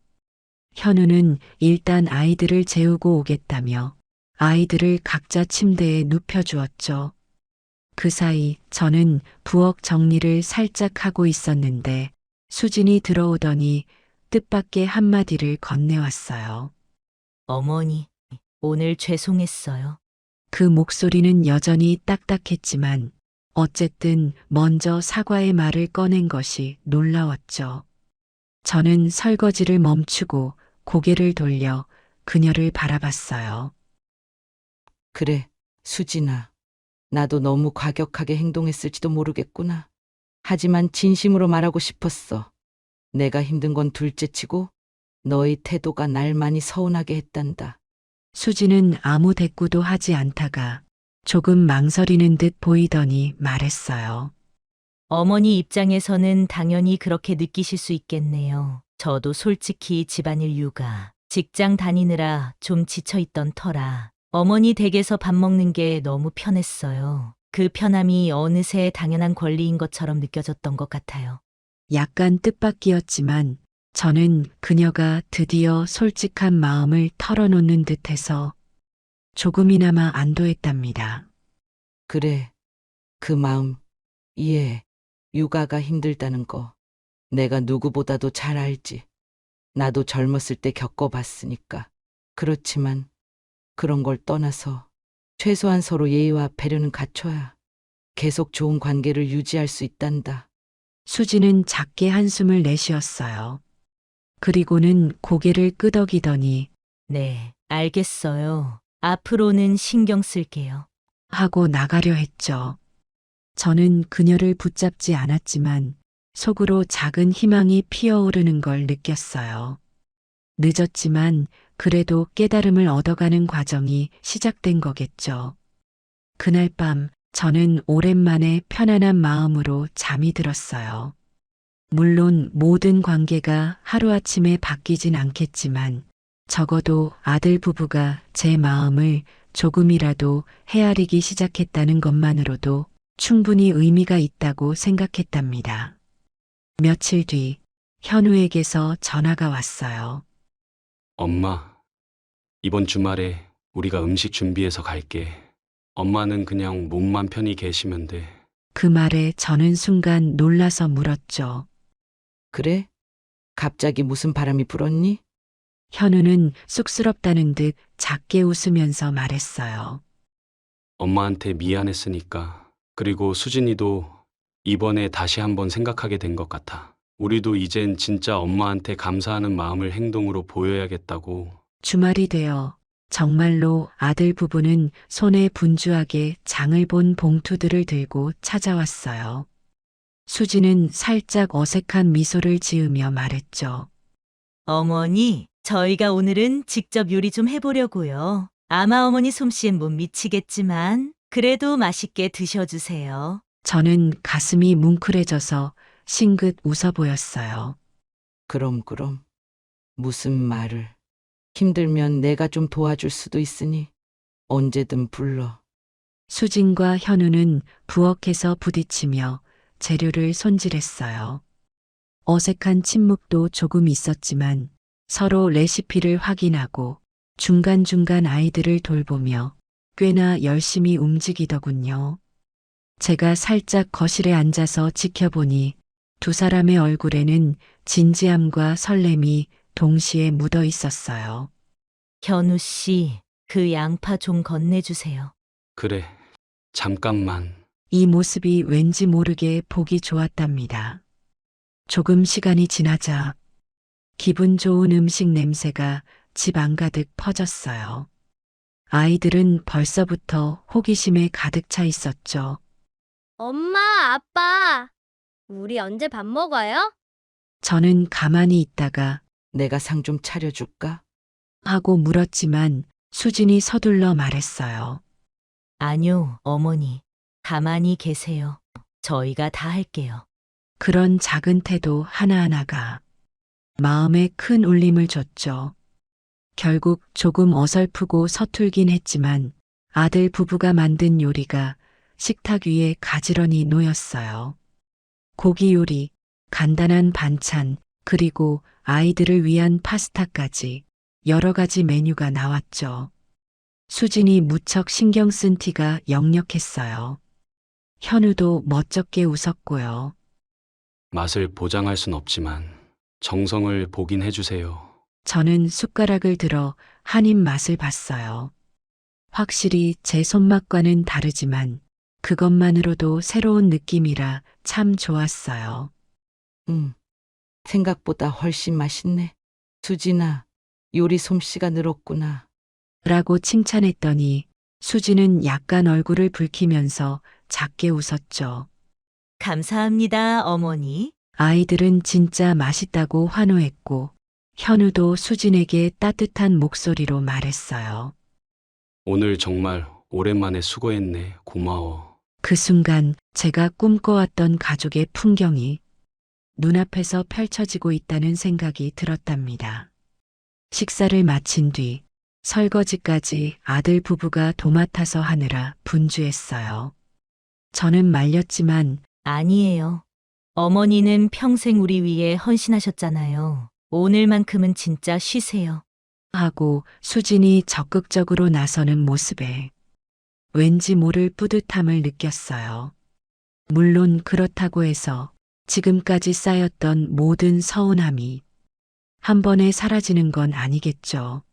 현우는 일단 아이들을 재우고 오겠다며 아이들을 각자 침대에 눕혀주었죠. 그 사이 저는 부엌 정리를 살짝 하고 있었는데 수진이 들어오더니 뜻밖의 한마디를 건네왔어요. 어머니, 오늘 죄송했어요. 그 목소리는 여전히 딱딱했지만 어쨌든 먼저 사과의 말을 꺼낸 것이 놀라웠죠. 저는 설거지를 멈추고 고개를 돌려 그녀를 바라봤어요. 그래, 수진아. 나도 너무 과격하게 행동했을지도 모르겠구나. 하지만 진심으로 말하고 싶었어. 내가 힘든 건 둘째치고 너의 태도가 날 많이 서운하게 했단다. 수지는 아무 대꾸도 하지 않다가 조금 망설이는 듯 보이더니 말했어요. 어머니 입장에서는 당연히 그렇게 느끼실 수 있겠네요. 저도 솔직히 집안일 육아, 직장 다니느라 좀 지쳐있던 터라 어머니 댁에서 밥 먹는 게 너무 편했어요. 그 편함이 어느새 당연한 권리인 것처럼 느껴졌던 것 같아요. 약간 뜻밖이었지만 저는 그녀가 드디어 솔직한 마음을 털어놓는 듯해서 조금이나마 안도했답니다. 그래, 그 마음 이해해. 육아가 힘들다는 거 내가 누구보다도 잘 알지. 나도 젊었을 때 겪어봤으니까. 그렇지만 그런 걸 떠나서 최소한 서로 예의와 배려는 갖춰야 계속 좋은 관계를 유지할 수 있단다. 수지는 작게 한숨을 내쉬었어요. 그리고는 고개를 끄덕이더니 네, 알겠어요. 앞으로는 신경 쓸게요. 하고 나가려 했죠. 저는 그녀를 붙잡지 않았지만 속으로 작은 희망이 피어오르는 걸 느꼈어요. 늦었지만 그래도 깨달음을 얻어가는 과정이 시작된 거겠죠. 그날 밤 저는 오랜만에 편안한 마음으로 잠이 들었어요. 물론 모든 관계가 하루아침에 바뀌진 않겠지만 적어도 아들 부부가 제 마음을 조금이라도 헤아리기 시작했다는 것만으로도 충분히 의미가 있다고 생각했답니다. 며칠 뒤 현우에게서 전화가 왔어요. 엄마, 이번 주말에 우리가 음식 준비해서 갈게. 엄마는 그냥 몸만 편히 계시면 돼. 그 말에 저는 순간 놀라서 물었죠. 그래? 갑자기 무슨 바람이 불었니? 현우는 쑥스럽다는 듯 작게 웃으면서 말했어요. 엄마한테 미안했으니까. 그리고 수진이도 이번에 다시 한번 생각하게 된 것 같아. 우리도 이젠 진짜 엄마한테 감사하는 마음을 행동으로 보여야겠다고. 주말이 되어 정말로 아들 부부는 손에 분주하게 장을 본 봉투들을 들고 찾아왔어요. 수지는 살짝 어색한 미소를 지으며 말했죠. 어머니, 저희가 오늘은 직접 요리 좀 해보려고요. 아마 어머니 솜씨엔 못 미치겠지만 그래도 맛있게 드셔주세요. 저는 가슴이 뭉클해져서 싱긋 웃어 보였어요. 그럼. 무슨 말을. 힘들면 내가 좀 도와줄 수도 있으니 언제든 불러. 수진과 현우는 부엌에서 부딪히며 재료를 손질했어요. 어색한 침묵도 조금 있었지만 서로 레시피를 확인하고 중간중간 아이들을 돌보며 꽤나 열심히 움직이더군요. 제가 살짝 거실에 앉아서 지켜보니 두 사람의 얼굴에는 진지함과 설렘이 동시에 묻어 있었어요. 현우 씨, 그 양파 좀 건네주세요. 그래, 잠깐만. 이 모습이 왠지 모르게 보기 좋았답니다. 조금 시간이 지나자 기분 좋은 음식 냄새가 집 안가득 퍼졌어요. 아이들은 벌써부터 호기심에 가득 차 있었죠. 엄마, 아빠, 우리 언제 밥 먹어요? 저는 가만히 있다가 내가 상 좀 차려줄까? 하고 물었지만 수진이 서둘러 말했어요. 아니요, 어머니. 가만히 계세요. 저희가 다 할게요. 그런 작은 태도 하나하나가 마음에 큰 울림을 줬죠. 결국 조금 어설프고 서툴긴 했지만 아들 부부가 만든 요리가 식탁 위에 가지런히 놓였어요. 고기 요리, 간단한 반찬, 그리고 아이들을 위한 파스타까지 여러 가지 메뉴가 나왔죠. 수진이 무척 신경 쓴 티가 역력했어요. 현우도 멋쩍게 웃었고요. 맛을 보장할 순 없지만 정성을 보긴 해주세요. 저는 숟가락을 들어 한 입 맛을 봤어요. 확실히 제 손맛과는 다르지만 그것만으로도 새로운 느낌이라 참 좋았어요. 생각보다 훨씬 맛있네. 수진아, 요리 솜씨가 늘었구나. 라고 칭찬했더니 수지는 약간 얼굴을 붉히면서 작게 웃었죠. 감사합니다, 어머니. 아이들은 진짜 맛있다고 환호했고 현우도 수진에게 따뜻한 목소리로 말했어요. 오늘 정말 오랜만에 수고했네. 고마워. 그 순간 제가 꿈꿔왔던 가족의 풍경이 눈앞에서 펼쳐지고 있다는 생각이 들었답니다. 식사를 마친 뒤 설거지까지 아들 부부가 도맡아서 하느라 분주했어요. 저는 말렸지만 아니에요. 어머니는 평생 우리 위해 헌신하셨잖아요. 오늘만큼은 진짜 쉬세요. 하고 수진이 적극적으로 나서는 모습에 왠지 모를 뿌듯함을 느꼈어요. 물론 그렇다고 해서 지금까지 쌓였던 모든 서운함이 한 번에 사라지는 건 아니겠죠.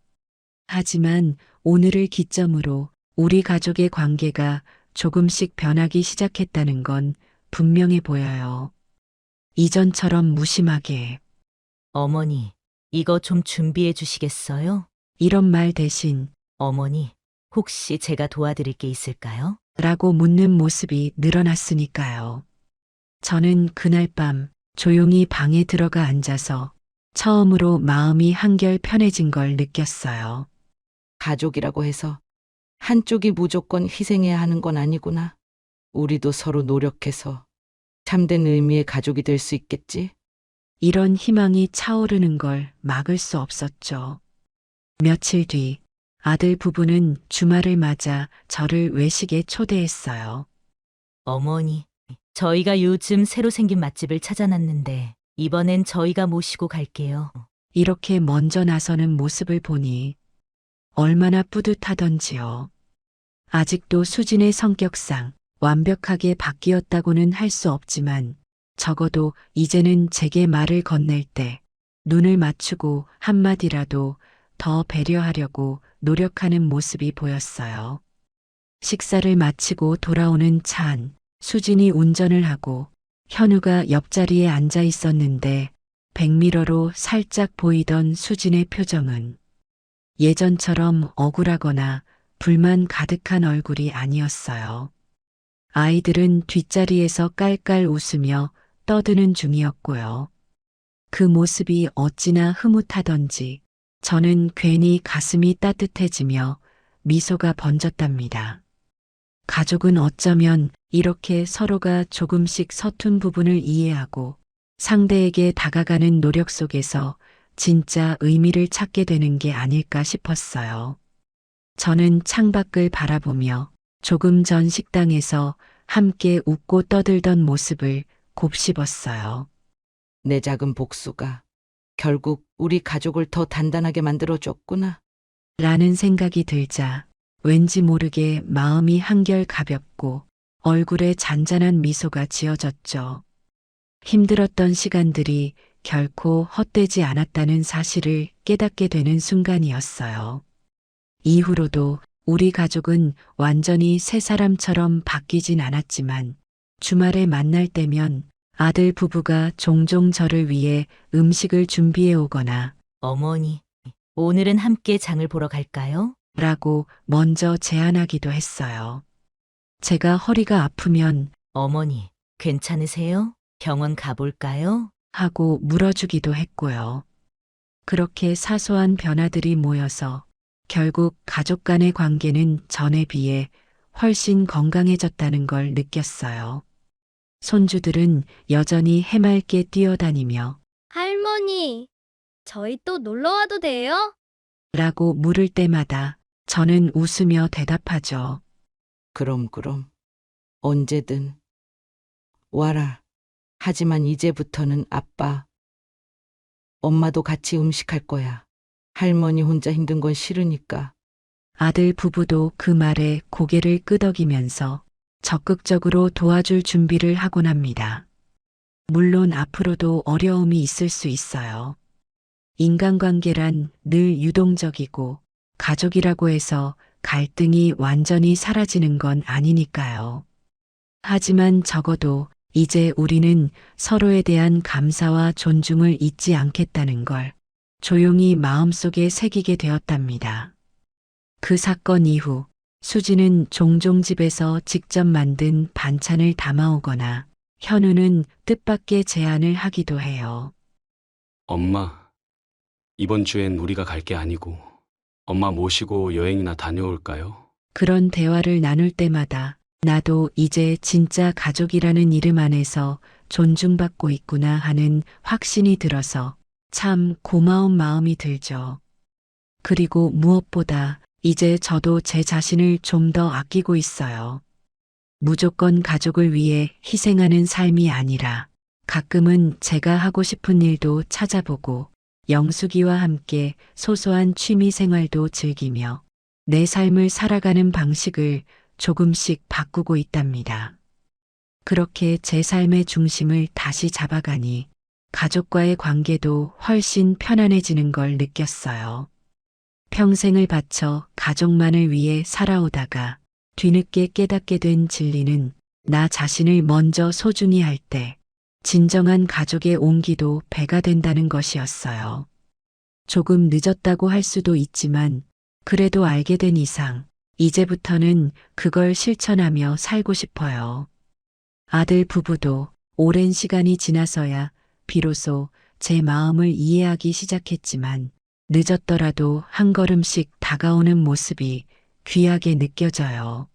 하지만 오늘을 기점으로 우리 가족의 관계가 조금씩 변하기 시작했다는 건 분명해 보여요. 이전처럼 무심하게 어머니, 이거 좀 준비해 주시겠어요? 이런 말 대신 어머니, 혹시 제가 도와드릴 게 있을까요? 라고 묻는 모습이 늘어났으니까요. 저는 그날 밤 조용히 방에 들어가 앉아서 처음으로 마음이 한결 편해진 걸 느꼈어요. 가족이라고 해서 한쪽이 무조건 희생해야 하는 건 아니구나. 우리도 서로 노력해서 참된 의미의 가족이 될 수 있겠지? 이런 희망이 차오르는 걸 막을 수 없었죠. 며칠 뒤 아들 부부는 주말을 맞아 저를 외식에 초대했어요. 어머니, 저희가 요즘 새로 생긴 맛집을 찾아놨는데 이번엔 저희가 모시고 갈게요. 이렇게 먼저 나서는 모습을 보니 얼마나 뿌듯하던지요. 아직도 수진의 성격상 완벽하게 바뀌었다고는 할 수 없지만 적어도 이제는 제게 말을 건넬 때 눈을 맞추고 한마디라도 더 배려하려고 노력하는 모습이 보였어요. 식사를 마치고 돌아오는 차 안, 수진이 운전을 하고 현우가 옆자리에 앉아 있었는데 백미러로 살짝 보이던 수진의 표정은 예전처럼 억울하거나 불만 가득한 얼굴이 아니었어요. 아이들은 뒷자리에서 깔깔 웃으며 떠드는 중이었고요. 그 모습이 어찌나 흐뭇하던지 저는 괜히 가슴이 따뜻해지며 미소가 번졌답니다. 가족은 어쩌면 이렇게 서로가 조금씩 서툰 부분을 이해하고 상대에게 다가가는 노력 속에서 진짜 의미를 찾게 되는 게 아닐까 싶었어요. 저는 창밖을 바라보며 조금 전 식당에서 함께 웃고 떠들던 모습을 곱씹었어요. 내 작은 복수가 결국 우리 가족을 더 단단하게 만들어줬구나. 라는 생각이 들자 왠지 모르게 마음이 한결 가볍고 얼굴에 잔잔한 미소가 지어졌죠. 힘들었던 시간들이 결코 헛되지 않았다는 사실을 깨닫게 되는 순간이었어요. 이후로도 우리 가족은 완전히 새 사람처럼 바뀌진 않았지만 주말에 만날 때면 아들 부부가 종종 저를 위해 음식을 준비해 오거나 어머니, 오늘은 함께 장을 보러 갈까요? 라고 먼저 제안하기도 했어요. 제가 허리가 아프면 어머니, 괜찮으세요? 병원 가볼까요? 하고 물어주기도 했고요. 그렇게 사소한 변화들이 모여서 결국 가족 간의 관계는 전에 비해 훨씬 건강해졌다는 걸 느꼈어요. 손주들은 여전히 해맑게 뛰어다니며 할머니, 저희 또 놀러 와도 돼요? 라고 물을 때마다 저는 웃으며 대답하죠. 그럼 언제든 와라. 하지만 이제부터는 아빠, 엄마도 같이 음식할 거야. 할머니 혼자 힘든 건 싫으니까. 아들 부부도 그 말에 고개를 끄덕이면서 적극적으로 도와줄 준비를 하곤 합니다. 물론 앞으로도 어려움이 있을 수 있어요. 인간관계란 늘 유동적이고 가족이라고 해서 갈등이 완전히 사라지는 건 아니니까요. 하지만 적어도 이제 우리는 서로에 대한 감사와 존중을 잊지 않겠다는 걸 조용히 마음속에 새기게 되었답니다. 그 사건 이후 수지는 종종 집에서 직접 만든 반찬을 담아오거나 현우는 뜻밖의 제안을 하기도 해요. 엄마, 이번 주엔 우리가 갈 게 아니고 엄마 모시고 여행이나 다녀올까요? 그런 대화를 나눌 때마다 나도 이제 진짜 가족이라는 이름 안에서 존중받고 있구나 하는 확신이 들어서 참 고마운 마음이 들죠. 그리고 무엇보다 이제 저도 제 자신을 좀 더 아끼고 있어요. 무조건 가족을 위해 희생하는 삶이 아니라 가끔은 제가 하고 싶은 일도 찾아보고 영숙이와 함께 소소한 취미 생활도 즐기며 내 삶을 살아가는 방식을 조금씩 바꾸고 있답니다. 그렇게 제 삶의 중심을 다시 잡아가니 가족과의 관계도 훨씬 편안해지는 걸 느꼈어요. 평생을 바쳐 가족만을 위해 살아오다가 뒤늦게 깨닫게 된 진리는 나 자신을 먼저 소중히 할 때 진정한 가족의 온기도 배가 된다는 것이었어요. 조금 늦었다고 할 수도 있지만 그래도 알게 된 이상 이제부터는 그걸 실천하며 살고 싶어요. 아들 부부도 오랜 시간이 지나서야 비로소 제 마음을 이해하기 시작했지만 늦었더라도 한 걸음씩 다가오는 모습이 귀하게 느껴져요.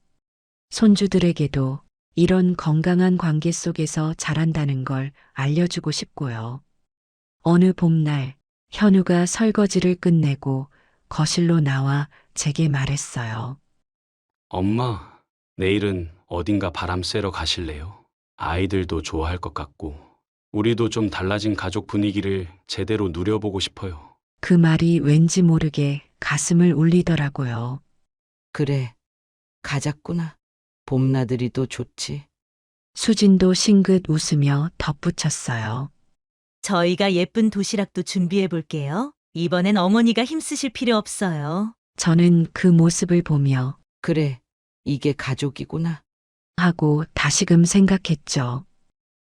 손주들에게도 이런 건강한 관계 속에서 자란다는 걸 알려주고 싶고요. 어느 봄날 현우가 설거지를 끝내고 거실로 나와 제게 말했어요. 엄마, 내일은 어딘가 바람 쐬러 가실래요? 아이들도 좋아할 것 같고 우리도 좀 달라진 가족 분위기를 제대로 누려보고 싶어요. 그 말이 왠지 모르게 가슴을 울리더라고요. 그래, 가자꾸나. 봄나들이도 좋지. 수진도 싱긋 웃으며 덧붙였어요. 저희가 예쁜 도시락도 준비해 볼게요. 이번엔 어머니가 힘쓰실 필요 없어요. 저는 그 모습을 보며 그래, 이게 가족이구나. 하고 다시금 생각했죠.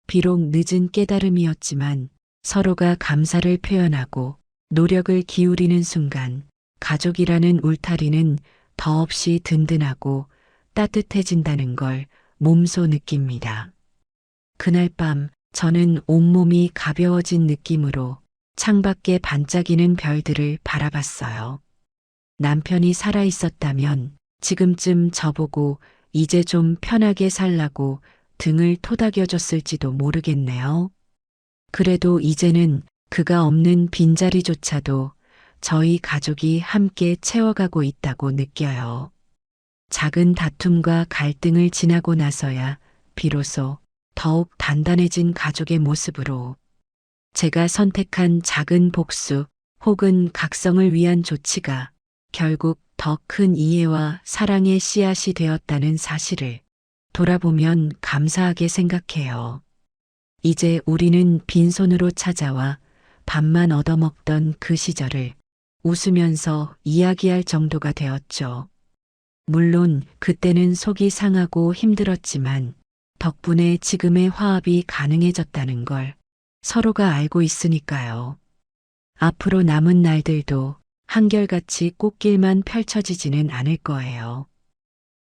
비록 늦은 깨달음이었지만 서로가 감사를 표현하고 노력을 기울이는 순간 가족이라는 울타리는 더없이 든든하고 따뜻해진다는 걸 몸소 느낍니다. 그날 밤 저는 온몸이 가벼워진 느낌으로 창밖에 반짝이는 별들을 바라봤어요. 남편이 살아 있었다면 지금쯤 저보고 이제 좀 편하게 살라고 등을 토닥여줬을지도 모르겠네요. 그래도 이제는 그가 없는 빈자리조차도 저희 가족이 함께 채워가고 있다고 느껴요. 작은 다툼과 갈등을 지나고 나서야 비로소 더욱 단단해진 가족의 모습으로 제가 선택한 작은 복수 혹은 각성을 위한 조치가 결국 더 큰 이해와 사랑의 씨앗이 되었다는 사실을 돌아보면 감사하게 생각해요. 이제 우리는 빈손으로 찾아와 밥만 얻어먹던 그 시절을 웃으면서 이야기할 정도가 되었죠. 물론 그때는 속이 상하고 힘들었지만 덕분에 지금의 화합이 가능해졌다는 걸 서로가 알고 있으니까요. 앞으로 남은 날들도 한결같이 꽃길만 펼쳐지지는 않을 거예요.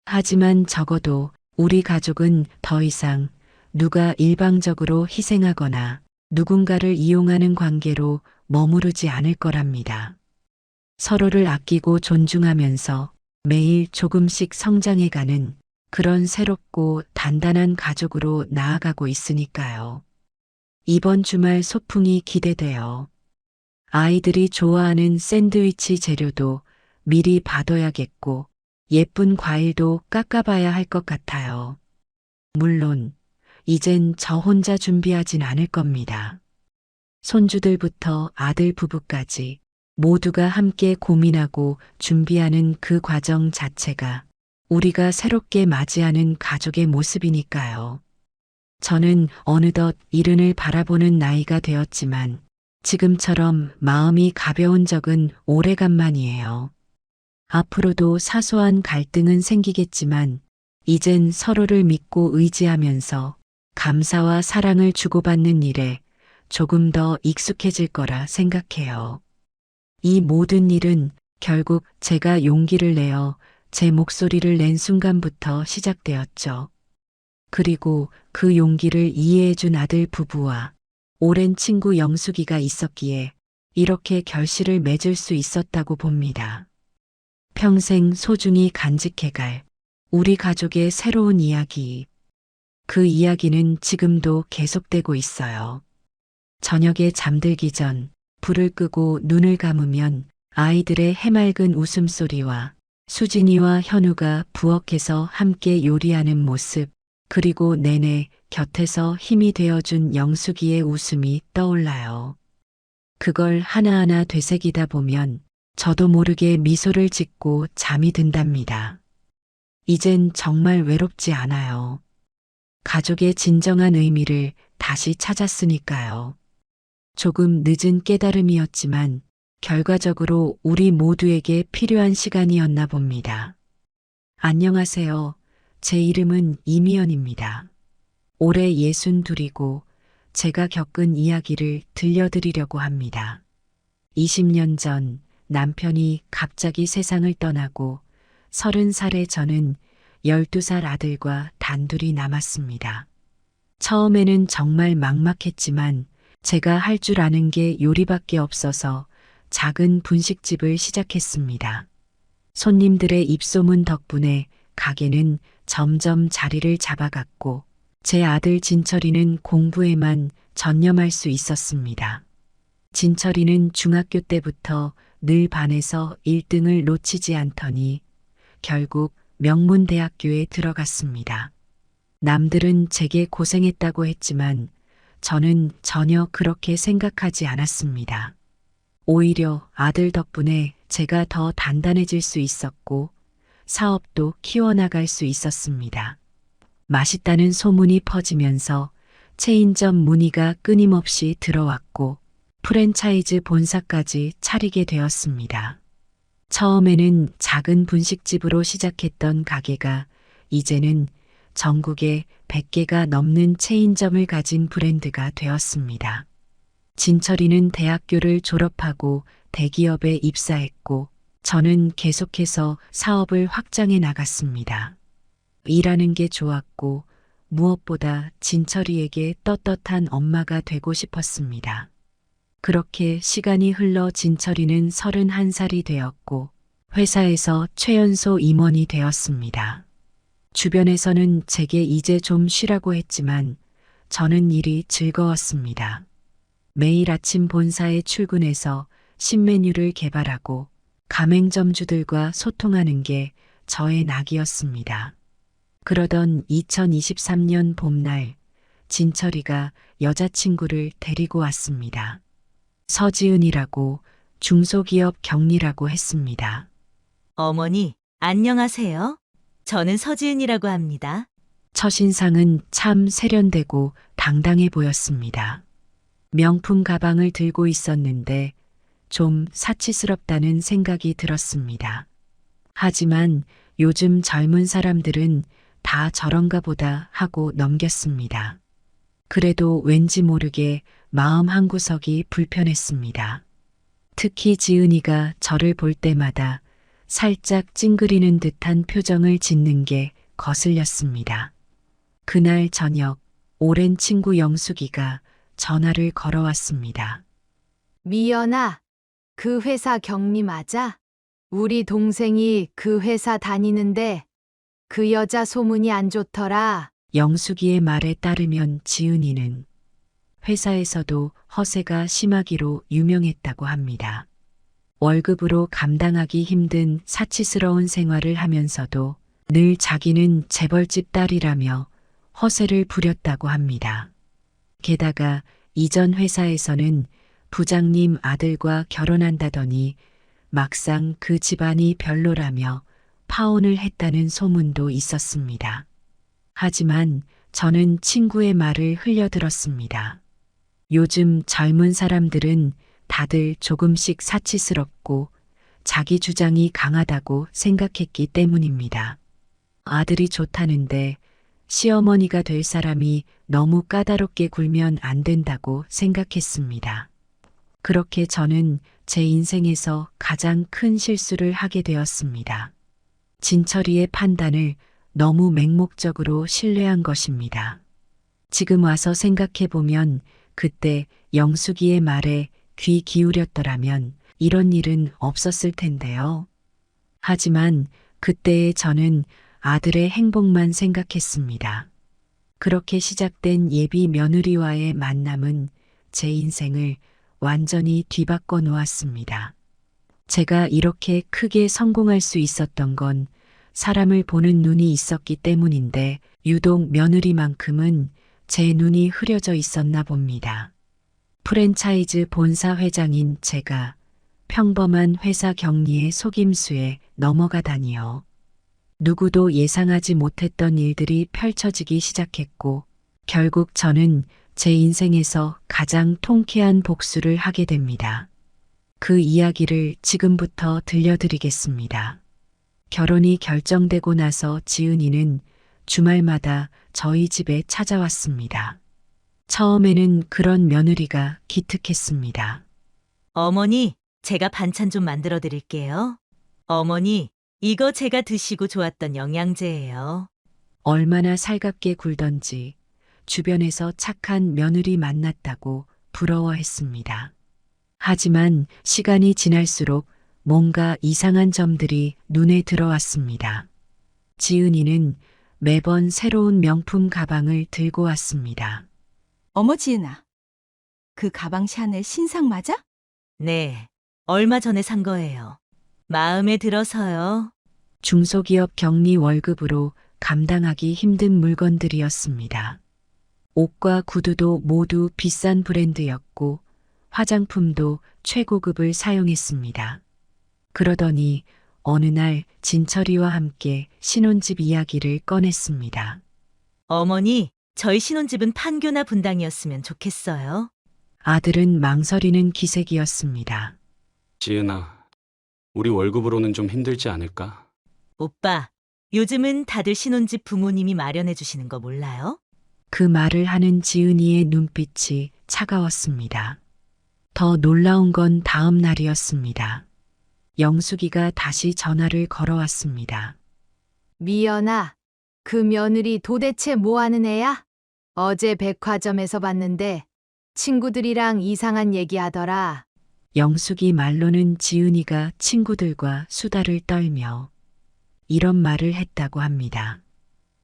하지만 적어도 우리 가족은 더 이상 누가 일방적으로 희생하거나 누군가를 이용하는 관계로 머무르지 않을 거랍니다. 서로를 아끼고 존중하면서 매일 조금씩 성장해가는 그런 새롭고 단단한 가족으로 나아가고 있으니까요. 이번 주말 소풍이 기대돼요. 아이들이 좋아하는 샌드위치 재료도 미리 봐둬야겠고 예쁜 과일도 깎아봐야 할 것 같아요. 물론 이젠 저 혼자 준비하진 않을 겁니다. 손주들부터 아들 부부까지 모두가 함께 고민하고 준비하는 그 과정 자체가 우리가 새롭게 맞이하는 가족의 모습이니까요. 저는 어느덧 이른을 바라보는 나이가 되었지만 지금처럼 마음이 가벼운 적은 오래간만이에요. 앞으로도 사소한 갈등은 생기겠지만 이젠 서로를 믿고 의지하면서 감사와 사랑을 주고받는 일에 조금 더 익숙해질 거라 생각해요. 이 모든 일은 결국 제가 용기를 내어 제 목소리를 낸 순간부터 시작되었죠. 그리고 그 용기를 이해해준 아들 부부와 오랜 친구 영숙이가 있었기에 이렇게 결실을 맺을 수 있었다고 봅니다. 평생 소중히 간직해갈 우리 가족의 새로운 이야기. 그 이야기는 지금도 계속되고 있어요. 저녁에 잠들기 전 불을 끄고 눈을 감으면 아이들의 해맑은 웃음소리와 수진이와 현우가 부엌에서 함께 요리하는 모습, 그리고 내내 곁에서 힘이 되어준 영숙이의 웃음이 떠올라요. 그걸 하나하나 되새기다 보면 저도 모르게 미소를 짓고 잠이 든답니다. 이젠 정말 외롭지 않아요. 가족의 진정한 의미를 다시 찾았으니까요. 조금 늦은 깨달음이었지만 결과적으로 우리 모두에게 필요한 시간이었나 봅니다. 안녕하세요. 제 이름은 이미연입니다. 올해 62이고 제가 겪은 이야기를 들려드리려고 합니다. 20년 전 남편이 갑자기 세상을 떠나고 30살의 저는 12살 아들과 단둘이 남았습니다. 처음에는 정말 막막했지만 제가 할 줄 아는 게 요리밖에 없어서 작은 분식집을 시작했습니다. 손님들의 입소문 덕분에 가게는 점점 자리를 잡아갔고 제 아들 진철이는 공부에만 전념할 수 있었습니다. 진철이는 중학교 때부터 늘 반에서 1등을 놓치지 않더니 결국 명문대학교에 들어갔습니다. 남들은 제게 고생했다고 했지만 저는 전혀 그렇게 생각하지 않았습니다. 오히려 아들 덕분에 제가 더 단단해질 수 있었고 사업도 키워나갈 수 있었습니다. 맛있다는 소문이 퍼지면서 체인점 문의가 끊임없이 들어왔고 프랜차이즈 본사까지 차리게 되었습니다. 처음에는 작은 분식집으로 시작했던 가게가 이제는 전국에 100개가 넘는 체인점을 가진 브랜드가 되었습니다. 진철이는 대학교를 졸업하고 대기업에 입사했고 저는 계속해서 사업을 확장해 나갔습니다. 일하는 게 좋았고 무엇보다 진철이에게 떳떳한 엄마가 되고 싶었습니다. 그렇게 시간이 흘러 진철이는 31살이 되었고 회사에서 최연소 임원이 되었습니다. 주변에서는 제게 이제 좀 쉬라고 했지만 저는 일이 즐거웠습니다. 매일 아침 본사에 출근해서 신메뉴를 개발하고 가맹점주들과 소통하는 게 저의 낙이었습니다. 그러던 2023년 봄날 진철이가 여자친구를 데리고 왔습니다. 서지은이라고 중소기업 경리라고 했습니다. 어머니, 안녕하세요. 저는 서지은이라고 합니다. 첫인상은 참 세련되고 당당해 보였습니다. 명품 가방을 들고 있었는데 좀 사치스럽다는 생각이 들었습니다. 하지만 요즘 젊은 사람들은 다 저런가 보다 하고 넘겼습니다. 그래도 왠지 모르게 마음 한구석이 불편했습니다. 특히 지은이가 저를 볼 때마다 살짝 찡그리는 듯한 표정을 짓는 게 거슬렸습니다. 그날 저녁 오랜 친구 영숙이가 전화를 걸어왔습니다. 미연아, 그 회사 경리 맞아? 우리 동생이 그 회사 다니는데 그 여자 소문이 안 좋더라. 영숙이의 말에 따르면 지은이는 회사에서도 허세가 심하기로 유명했다고 합니다. 월급으로 감당하기 힘든 사치스러운 생활을 하면서도 늘 자기는 재벌집 딸이라며 허세를 부렸다고 합니다. 게다가 이전 회사에서는 부장님 아들과 결혼한다더니 막상 그 집안이 별로라며 파혼을 했다는 소문도 있었습니다. 하지만 저는 친구의 말을 흘려들었습니다. 요즘 젊은 사람들은 다들 조금씩 사치스럽고 자기 주장이 강하다고 생각했기 때문입니다. 아들이 좋다는데 시어머니가 될 사람이 너무 까다롭게 굴면 안 된다고 생각했습니다. 그렇게 저는 제 인생에서 가장 큰 실수를 하게 되었습니다. 진철이의 판단을 너무 맹목적으로 신뢰한 것입니다. 지금 와서 생각해보면 그때 영숙이의 말에 귀 기울였더라면 이런 일은 없었을 텐데요. 하지만 그때의 저는 아들의 행복만 생각했습니다. 그렇게 시작된 예비 며느리와의 만남은 제 인생을 완전히 뒤바꿔 놓았습니다. 제가 이렇게 크게 성공할 수 있었던 건 사람을 보는 눈이 있었기 때문인데 유독 며느리만큼은 제 눈이 흐려져 있었나 봅니다. 프랜차이즈 본사 회장인 제가 평범한 회사 경리의 속임수에 넘어가다니요. 누구도 예상하지 못했던 일들이 펼쳐지기 시작했고 결국 저는 제 인생에서 가장 통쾌한 복수를 하게 됩니다. 그 이야기를 지금부터 들려드리겠습니다. 결혼이 결정되고 나서 지은이는 주말마다 저희 집에 찾아왔습니다. 처음에는 그런 며느리가 기특했습니다. 어머니, 제가 반찬 좀 만들어 드릴게요. 어머니, 이거 제가 드시고 좋았던 영양제예요. 얼마나 살갑게 굴던지 주변에서 착한 며느리 만났다고 부러워했습니다. 하지만 시간이 지날수록 뭔가 이상한 점들이 눈에 들어왔습니다. 지은이는 매번 새로운 명품 가방을 들고 왔습니다. 어머 지은아, 그 가방 샤넬 신상 맞아? 네, 얼마 전에 산 거예요. 마음에 들어서요. 중소기업 격리 월급으로 감당하기 힘든 물건들이었습니다. 옷과 구두도 모두 비싼 브랜드였고 화장품도 최고급을 사용했습니다. 그러더니 어느 날 진철이와 함께 신혼집 이야기를 꺼냈습니다. 어머니, 저희 신혼집은 판교나 분당이었으면 좋겠어요. 아들은 망설이는 기색이었습니다. 지은아, 우리 월급으로는 좀 힘들지 않을까? 오빠, 요즘은 다들 신혼집 부모님이 마련해 주시는 거 몰라요? 그 말을 하는 지은이의 눈빛이 차가웠습니다. 더 놀라운 건 다음 날이었습니다. 영숙이가 다시 전화를 걸어왔습니다. 미연아, 그 며느리 도대체 뭐 하는 애야? 어제 백화점에서 봤는데 친구들이랑 이상한 얘기하더라. 영숙이 말로는 지은이가 친구들과 수다를 떨며 이런 말을 했다고 합니다.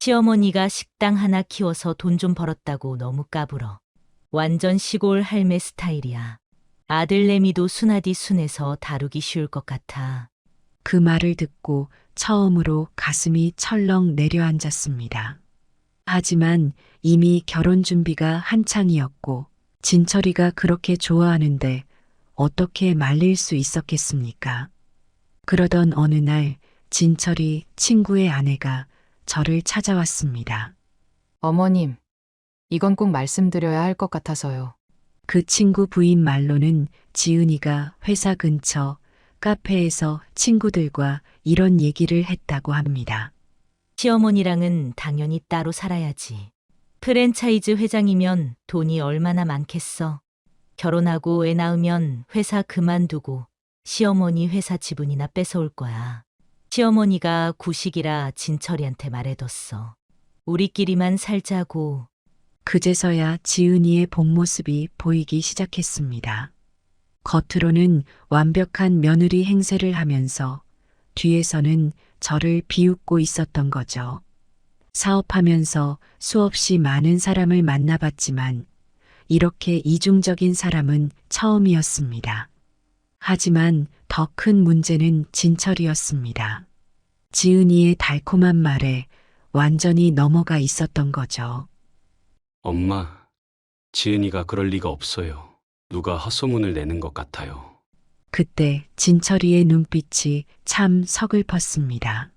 시어머니가 식당 하나 키워서 돈 좀 벌었다고 너무 까불어. 완전 시골 할매 스타일이야. 아들내미도 순하디 순해서 다루기 쉬울 것 같아. 그 말을 듣고 처음으로 가슴이 철렁 내려앉았습니다. 하지만 이미 결혼 준비가 한창이었고 진철이가 그렇게 좋아하는데 어떻게 말릴 수 있었겠습니까? 그러던 어느 날 진철이 친구의 아내가 저를 찾아왔습니다. 어머님, 이건 꼭 말씀드려야 할 것 같아서요. 그 친구 부인 말로는 지은이가 회사 근처 카페에서 친구들과 이런 얘기를 했다고 합니다. 시어머니랑은 당연히 따로 살아야지. 프랜차이즈 회장이면 돈이 얼마나 많겠어. 결혼하고 애 낳으면 회사 그만두고 시어머니 회사 지분이나 뺏어올 거야. 시어머니가 구식이라 진철이한테 말해뒀어. 우리끼리만 살자고. 그제서야 지은이의 본 모습이 보이기 시작했습니다. 겉으로는 완벽한 며느리 행세를 하면서 뒤에서는 저를 비웃고 있었던 거죠. 사업하면서 수없이 많은 사람을 만나봤지만 이렇게 이중적인 사람은 처음이었습니다. 하지만 더 큰 문제는 진철이었습니다. 지은이의 달콤한 말에 완전히 넘어가 있었던 거죠. 엄마, 지은이가 그럴 리가 없어요. 누가 헛소문을 내는 것 같아요. 그때 진철이의 눈빛이 참 서글펐습니다.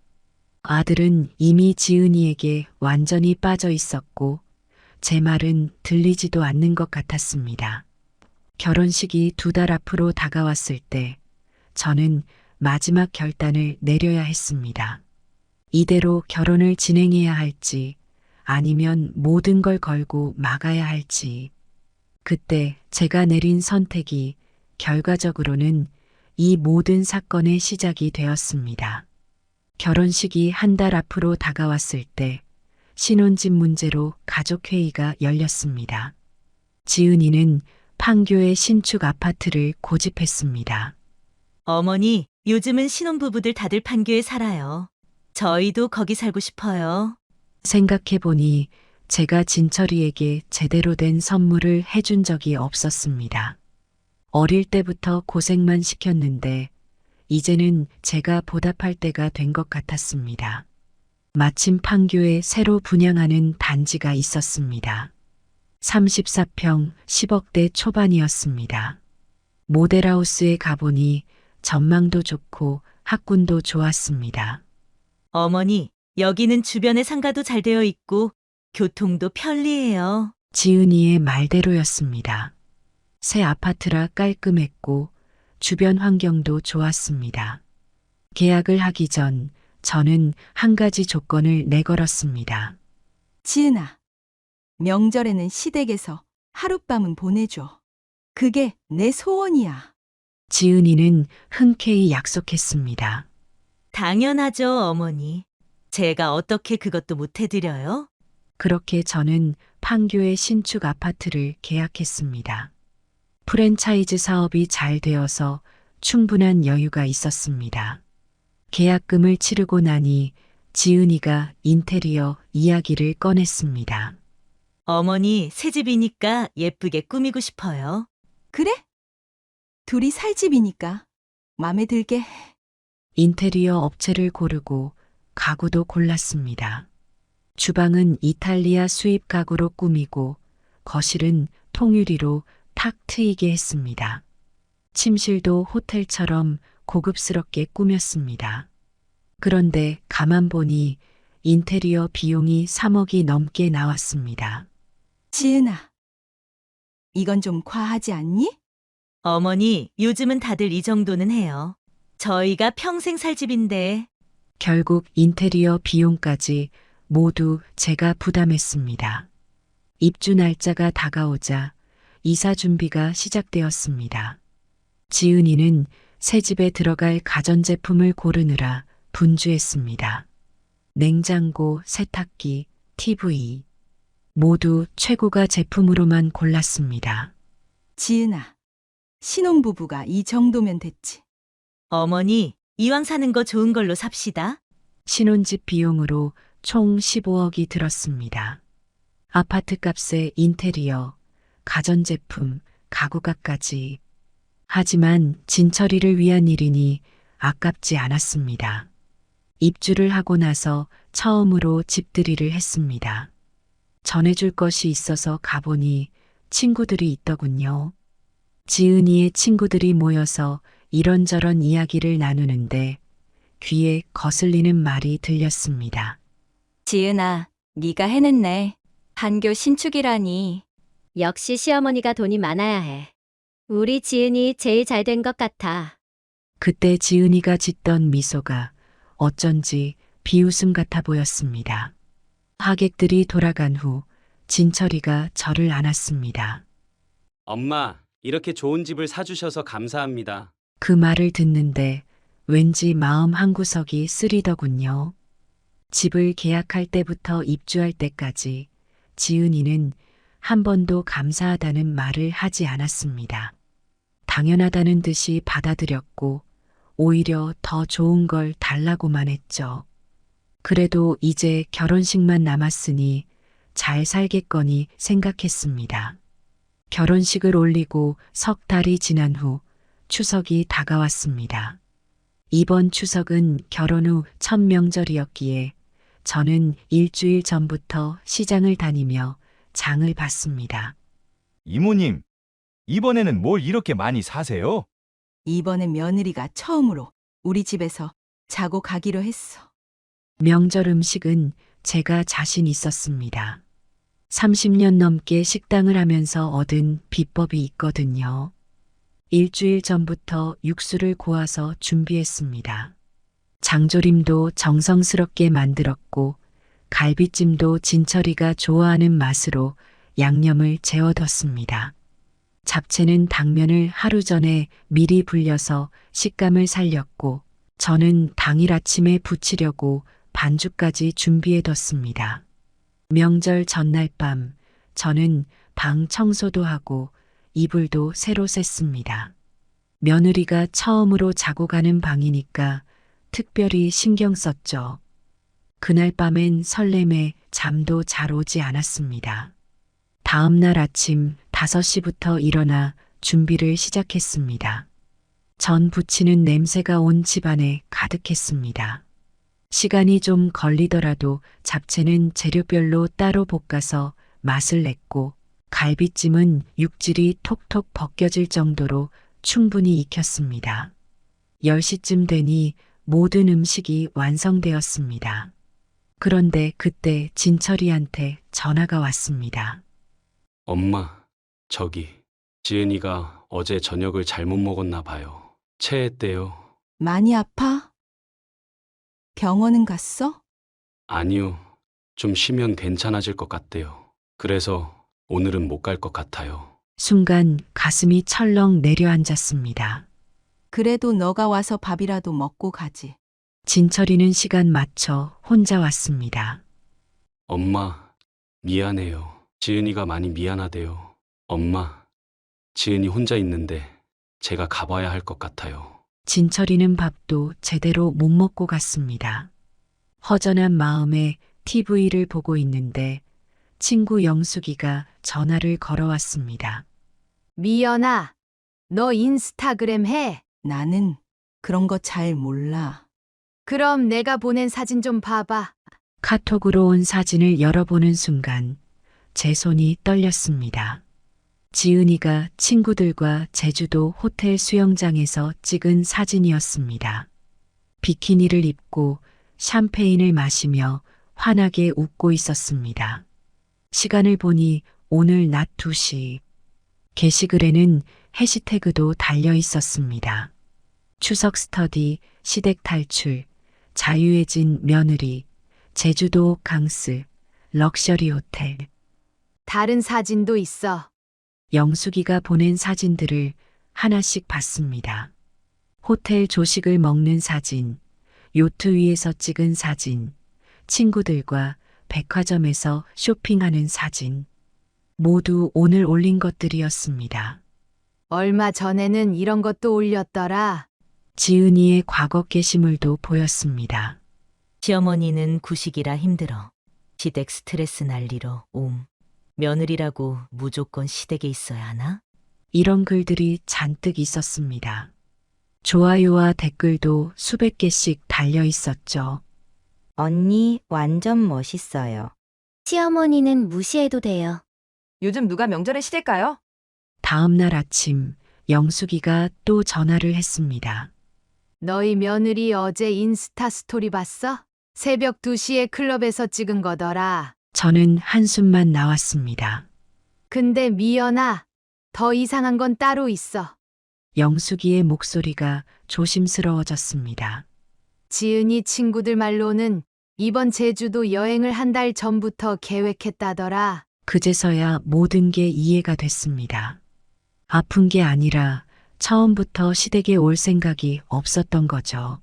아들은 이미 지은이에게 완전히 빠져 있었고 제 말은 들리지도 않는 것 같았습니다. 결혼식이 2달 앞으로 다가왔을 때 저는 마지막 결단을 내려야 했습니다. 이대로 결혼을 진행해야 할지 아니면 모든 걸 걸고 막아야 할지. 그때 제가 내린 선택이 결과적으로는 이 모든 사건의 시작이 되었습니다. 결혼식이 1달 앞으로 다가왔을 때 신혼집 문제로 가족회의가 열렸습니다. 지은이는 판교의 신축 아파트를 고집했습니다. 어머니, 요즘은 신혼부부들 다들 판교에 살아요. 저희도 거기 살고 싶어요. 생각해보니 제가 진철이에게 제대로 된 선물을 해준 적이 없었습니다. 어릴 때부터 고생만 시켰는데 이제는 제가 보답할 때가 된 것 같았습니다. 마침 판교에 새로 분양하는 단지가 있었습니다. 34평 10억대 초반이었습니다. 모델하우스에 가보니 전망도 좋고 학군도 좋았습니다. 어머니, 여기는 주변에 상가도 잘 되어 있고 교통도 편리해요. 지은이의 말대로였습니다. 새 아파트라 깔끔했고 주변 환경도 좋았습니다. 계약을 하기 전 저는 한 가지 조건을 내걸었습니다. 지은아, 명절에는 시댁에서 하룻밤은 보내줘. 그게 내 소원이야. 지은이는 흔쾌히 약속했습니다. 당연하죠, 어머니. 제가 어떻게 그것도 못 해드려요? 그렇게 저는 판교의 신축 아파트를 계약했습니다. 프랜차이즈 사업이 잘 되어서 충분한 여유가 있었습니다. 계약금을 치르고 나니 지은이가 인테리어 이야기를 꺼냈습니다. 어머니, 새 집이니까 예쁘게 꾸미고 싶어요. 그래? 둘이 살 집이니까 맘에 들게 해. 인테리어 업체를 고르고 가구도 골랐습니다. 주방은 이탈리아 수입 가구로 꾸미고 거실은 통유리로 탁 트이게 했습니다. 침실도 호텔처럼 고급스럽게 꾸몄습니다. 그런데 가만 보니 인테리어 비용이 3억이 넘게 나왔습니다. 지은아, 이건 좀 과하지 않니? 어머니, 요즘은 다들 이 정도는 해요. 저희가 평생 살 집인데. 결국 인테리어 비용까지 모두 제가 부담했습니다. 입주 날짜가 다가오자 이사 준비가 시작되었습니다. 지은이는 새 집에 들어갈 가전제품을 고르느라 분주했습니다. 냉장고, 세탁기, TV 모두 최고가 제품으로만 골랐습니다. 지은아, 신혼부부가 이 정도면 됐지. 어머니, 이왕 사는 거 좋은 걸로 삽시다. 신혼집 비용으로 총 15억이 들었습니다. 아파트 값에 인테리어, 가전제품, 가구가까지. 하지만 진철이를 위한 일이니 아깝지 않았습니다. 입주를 하고 나서 처음으로 집들이를 했습니다. 전해줄 것이 있어서 가보니 친구들이 있더군요. 지은이의 친구들이 모여서 이런저런 이야기를 나누는데 귀에 거슬리는 말이 들렸습니다. 지은아, 네가 해냈네. 한교 신축이라니. 역시 시어머니가 돈이 많아야 해. 우리 지은이 제일 잘 된 것 같아. 그때 지은이가 짓던 미소가 어쩐지 비웃음 같아 보였습니다. 하객들이 돌아간 후 진철이가 저를 안았습니다. 엄마, 이렇게 좋은 집을 사주셔서 감사합니다. 그 말을 듣는데 왠지 마음 한구석이 쓰리더군요. 집을 계약할 때부터 입주할 때까지 지은이는 한 번도 감사하다는 말을 하지 않았습니다. 당연하다는 듯이 받아들였고 오히려 더 좋은 걸 달라고만 했죠. 그래도 이제 결혼식만 남았으니 잘 살겠거니 생각했습니다. 결혼식을 올리고 석 달이 지난 후 추석이 다가왔습니다. 이번 추석은 결혼 후 첫 명절이었기에 저는 일주일 전부터 시장을 다니며 장을 봤습니다. 이모님, 이번에는 뭘 이렇게 많이 사세요? 이번엔 며느리가 처음으로 우리 집에서 자고 가기로 했어. 명절 음식은 제가 자신 있었습니다. 30년 넘게 식당을 하면서 얻은 비법이 있거든요. 일주일 전부터 육수를 고아서 준비했습니다. 장조림도 정성스럽게 만들었고 갈비찜도 진철이가 좋아하는 맛으로 양념을 재워뒀습니다. 잡채는 당면을 하루 전에 미리 불려서 식감을 살렸고 저는 당일 아침에 부치려고 반죽까지 준비해뒀습니다. 명절 전날 밤 저는 방 청소도 하고 이불도 새로 샜습니다. 며느리가 처음으로 자고 가는 방이니까 특별히 신경 썼죠. 그날 밤엔 설렘에 잠도 잘 오지 않았습니다. 다음 날 아침 5시부터 일어나 준비를 시작했습니다. 전 부치는 냄새가 온 집안에 가득했습니다. 시간이 좀 걸리더라도 잡채는 재료별로 따로 볶아서 맛을 냈고 갈비찜은 육질이 톡톡 벗겨질 정도로 충분히 익혔습니다. 10시쯤 되니 모든 음식이 완성되었습니다. 그런데 그때 진철이한테 전화가 왔습니다. 엄마, 저기 지은이가 어제 저녁을 잘못 먹었나 봐요. 체했대요. 많이 아파? 병원은 갔어? 아니요. 좀 쉬면 괜찮아질 것 같대요. 그래서 오늘은 못 갈 것 같아요. 순간 가슴이 철렁 내려앉았습니다. 그래도 너가 와서 밥이라도 먹고 가지. 진철이는 시간 맞춰 혼자 왔습니다. 엄마, 미안해요. 지은이가 많이 미안하대요. 엄마, 지은이 혼자 있는데 제가 가봐야 할 것 같아요. 진철이는 밥도 제대로 못 먹고 갔습니다. 허전한 마음에 TV를 보고 있는데 친구 영숙이가 전화를 걸어왔습니다. 미연아, 너 인스타그램 해? 나는 그런 거 잘 몰라. 그럼 내가 보낸 사진 좀 봐봐. 카톡으로 온 사진을 열어보는 순간 제 손이 떨렸습니다. 지은이가 친구들과 제주도 호텔 수영장에서 찍은 사진이었습니다. 비키니를 입고 샴페인을 마시며 환하게 웃고 있었습니다. 시간을 보니 오늘 낮 2시. 게시글에는 해시태그도 달려 있었습니다. 추석 스터디, 시댁 탈출, 자유해진 며느리, 제주도 강스, 럭셔리 호텔. 다른 사진도 있어. 영숙이가 보낸 사진들을 하나씩 봤습니다. 호텔 조식을 먹는 사진, 요트 위에서 찍은 사진, 친구들과 백화점에서 쇼핑하는 사진. 모두 오늘 올린 것들이었습니다. 얼마 전에는 이런 것도 올렸더라. 지은이의 과거 게시물도 보였습니다. 시어머니는 구식이라 힘들어. 시댁 스트레스 난리로 며느리라고 무조건 시댁에 있어야 하나? 이런 글들이 잔뜩 있었습니다. 좋아요와 댓글도 수백 개씩 달려 있었죠. 언니 완전 멋있어요. 시어머니는 무시해도 돼요. 요즘 누가 명절에 시댁가요? 다음 날 아침 영숙이가 또 전화를 했습니다. 너희 며느리 어제 인스타 스토리 봤어? 새벽 2시에 클럽에서 찍은 거더라. 저는 한숨만 나왔습니다. 근데 미연아, 더 이상한 건 따로 있어. 영숙이의 목소리가 조심스러워졌습니다. 지은이 친구들 말로는 이번 제주도 여행을 한 달 전부터 계획했다더라. 그제서야 모든 게 이해가 됐습니다. 아픈 게 아니라 처음부터 시댁에 올 생각이 없었던 거죠.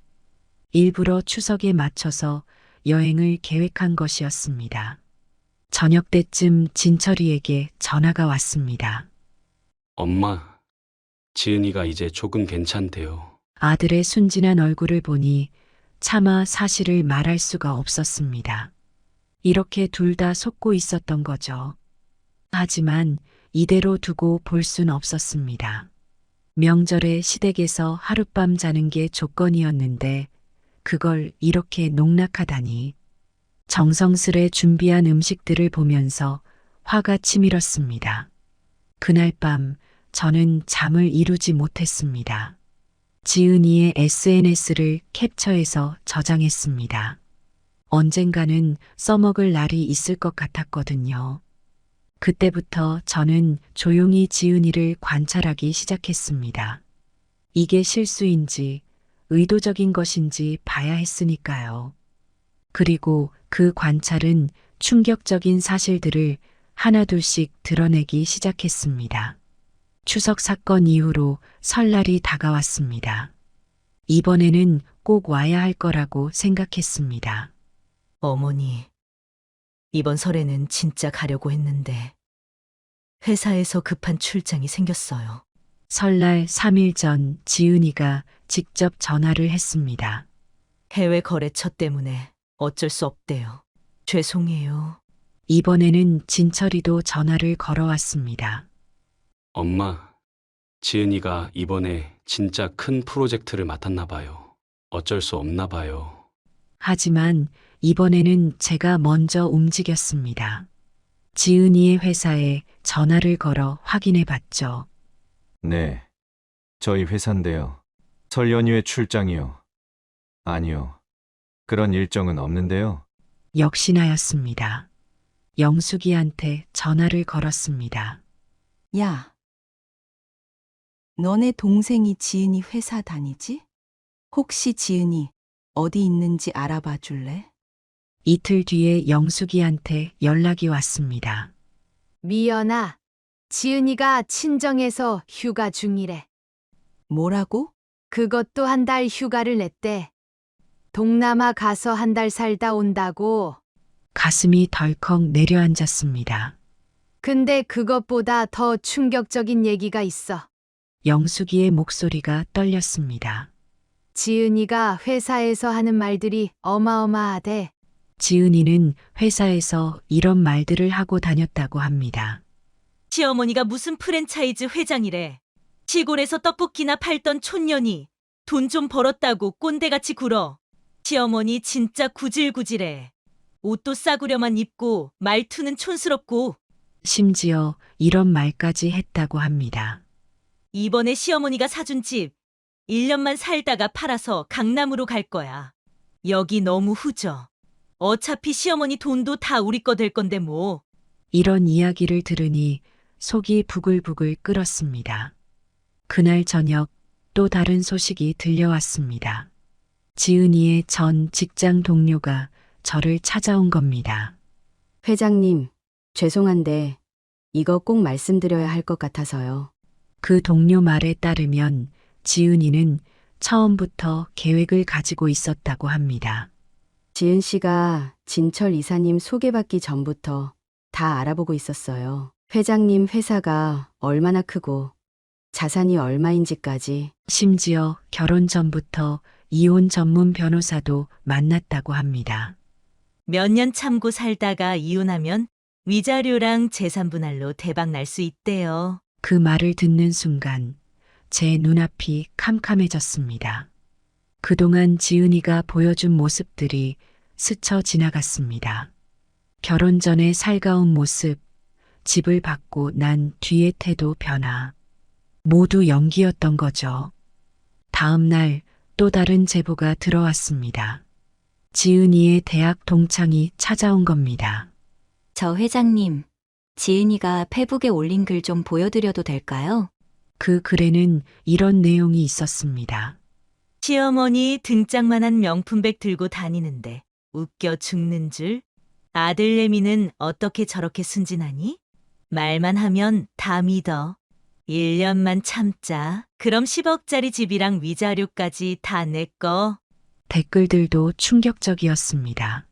일부러 추석에 맞춰서 여행을 계획한 것이었습니다. 저녁 때쯤 진철이에게 전화가 왔습니다. 엄마, 지은이가 이제 조금 괜찮대요. 아들의 순진한 얼굴을 보니 차마 사실을 말할 수가 없었습니다. 이렇게 둘 다 속고 있었던 거죠. 하지만 이대로 두고 볼 순 없었습니다. 명절에 시댁에서 하룻밤 자는 게 조건이었는데 그걸 이렇게 농락하다니. 정성스레 준비한 음식들을 보면서 화가 치밀었습니다. 그날 밤 저는 잠을 이루지 못했습니다. 지은이의 SNS를 캡처해서 저장했습니다. 언젠가는 써먹을 날이 있을 것 같았거든요. 그때부터 저는 조용히 지은이를 관찰하기 시작했습니다. 이게 실수인지 의도적인 것인지 봐야 했으니까요. 그리고 그 관찰은 충격적인 사실들을 하나둘씩 드러내기 시작했습니다. 추석 사건 이후로 설날이 다가왔습니다. 이번에는 꼭 와야 할 거라고 생각했습니다. 어머니, 이번 설에는 진짜 가려고 했는데 회사에서 급한 출장이 생겼어요. 설날 3일 전 지은이가 직접 전화를 했습니다. 해외 거래처 때문에 어쩔 수 없대요. 죄송해요. 이번에는 진철이도 전화를 걸어왔습니다. 엄마, 지은이가 이번에 진짜 큰 프로젝트를 맡았나 봐요. 어쩔 수 없나 봐요. 하지만 이번에는 제가 먼저 움직였습니다. 지은이의 회사에 전화를 걸어 확인해 봤죠. 네, 저희 회사인데요. 설 연휴에 출장이요. 아니요, 그런 일정은 없는데요. 역시나였습니다. 영숙이한테 전화를 걸었습니다. 야, 너네 동생이 지은이 회사 다니지? 혹시 지은이 어디 있는지 알아봐 줄래? 이틀 뒤에 영숙이한테 연락이 왔습니다. 미연아, 지은이가 친정에서 휴가 중이래. 뭐라고? 그것도 한 달 휴가를 냈대. 동남아 가서 한 달 살다 온다고. 가슴이 덜컥 내려앉았습니다. 근데 그것보다 더 충격적인 얘기가 있어. 영숙이의 목소리가 떨렸습니다. 지은이가 회사에서 하는 말들이 어마어마하대. 지은이는 회사에서 이런 말들을 하고 다녔다고 합니다. 시어머니가 무슨 프랜차이즈 회장이래. 시골에서 떡볶이나 팔던 촌년이 돈 좀 벌었다고 꼰대같이 굴어. 시어머니 진짜 구질구질해. 옷도 싸구려만 입고 말투는 촌스럽고. 심지어 이런 말까지 했다고 합니다. 이번에 시어머니가 사준 집 1년만 살다가 팔아서 강남으로 갈 거야. 여기 너무 후져. 어차피 시어머니 돈도 다 우리 거 될 건데 뭐. 이런 이야기를 들으니 속이 부글부글 끓었습니다. 그날 저녁 또 다른 소식이 들려왔습니다. 지은이의 전 직장 동료가 저를 찾아온 겁니다. 회장님, 죄송한데 이거 꼭 말씀드려야 할 것 같아서요. 그 동료 말에 따르면 지은이는 처음부터 계획을 가지고 있었다고 합니다. 지은 씨가 진철 이사님 소개받기 전부터 다 알아보고 있었어요. 회장님 회사가 얼마나 크고 자산이 얼마인지까지. 심지어 결혼 전부터 이혼 전문 변호사도 만났다고 합니다. 몇 년 참고 살다가 이혼하면 위자료랑 재산 분할로 대박 날 수 있대요. 그 말을 듣는 순간 제 눈앞이 캄캄해졌습니다. 그동안 지은이가 보여준 모습들이 스쳐 지나갔습니다. 결혼 전에 살가운 모습, 집을 받고 난 뒤의 태도 변화. 모두 연기였던 거죠. 다음 날 또 다른 제보가 들어왔습니다. 지은이의 대학 동창이 찾아온 겁니다. 저 회장님, 지은이가 페북에 올린 글 좀 보여드려도 될까요? 그 글에는 이런 내용이 있었습니다. 시어머니 등짝만한 명품백 들고 다니는데 웃겨 죽는 줄? 아들내미는 어떻게 저렇게 순진하니? 말만 하면 다 믿어. 1년만 참자. 그럼 10억짜리 집이랑 위자료까지 다 내 거. 댓글들도 충격적이었습니다.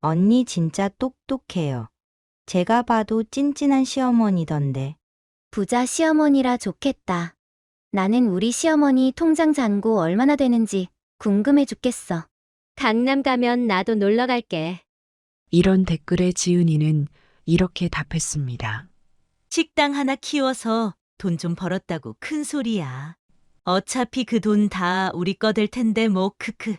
언니 진짜 똑똑해요. 제가 봐도 찐찐한 시어머니던데. 부자 시어머니라 좋겠다. 나는 우리 시어머니 통장 잔고 얼마나 되는지 궁금해 죽겠어. 강남 가면 나도 놀러 갈게. 이런 댓글에 지은이는 이렇게 답했습니다. 식당 하나 키워서 돈 좀 벌었다고 큰 소리야. 어차피 그 돈 다 우리 거 될 텐데 뭐 크크.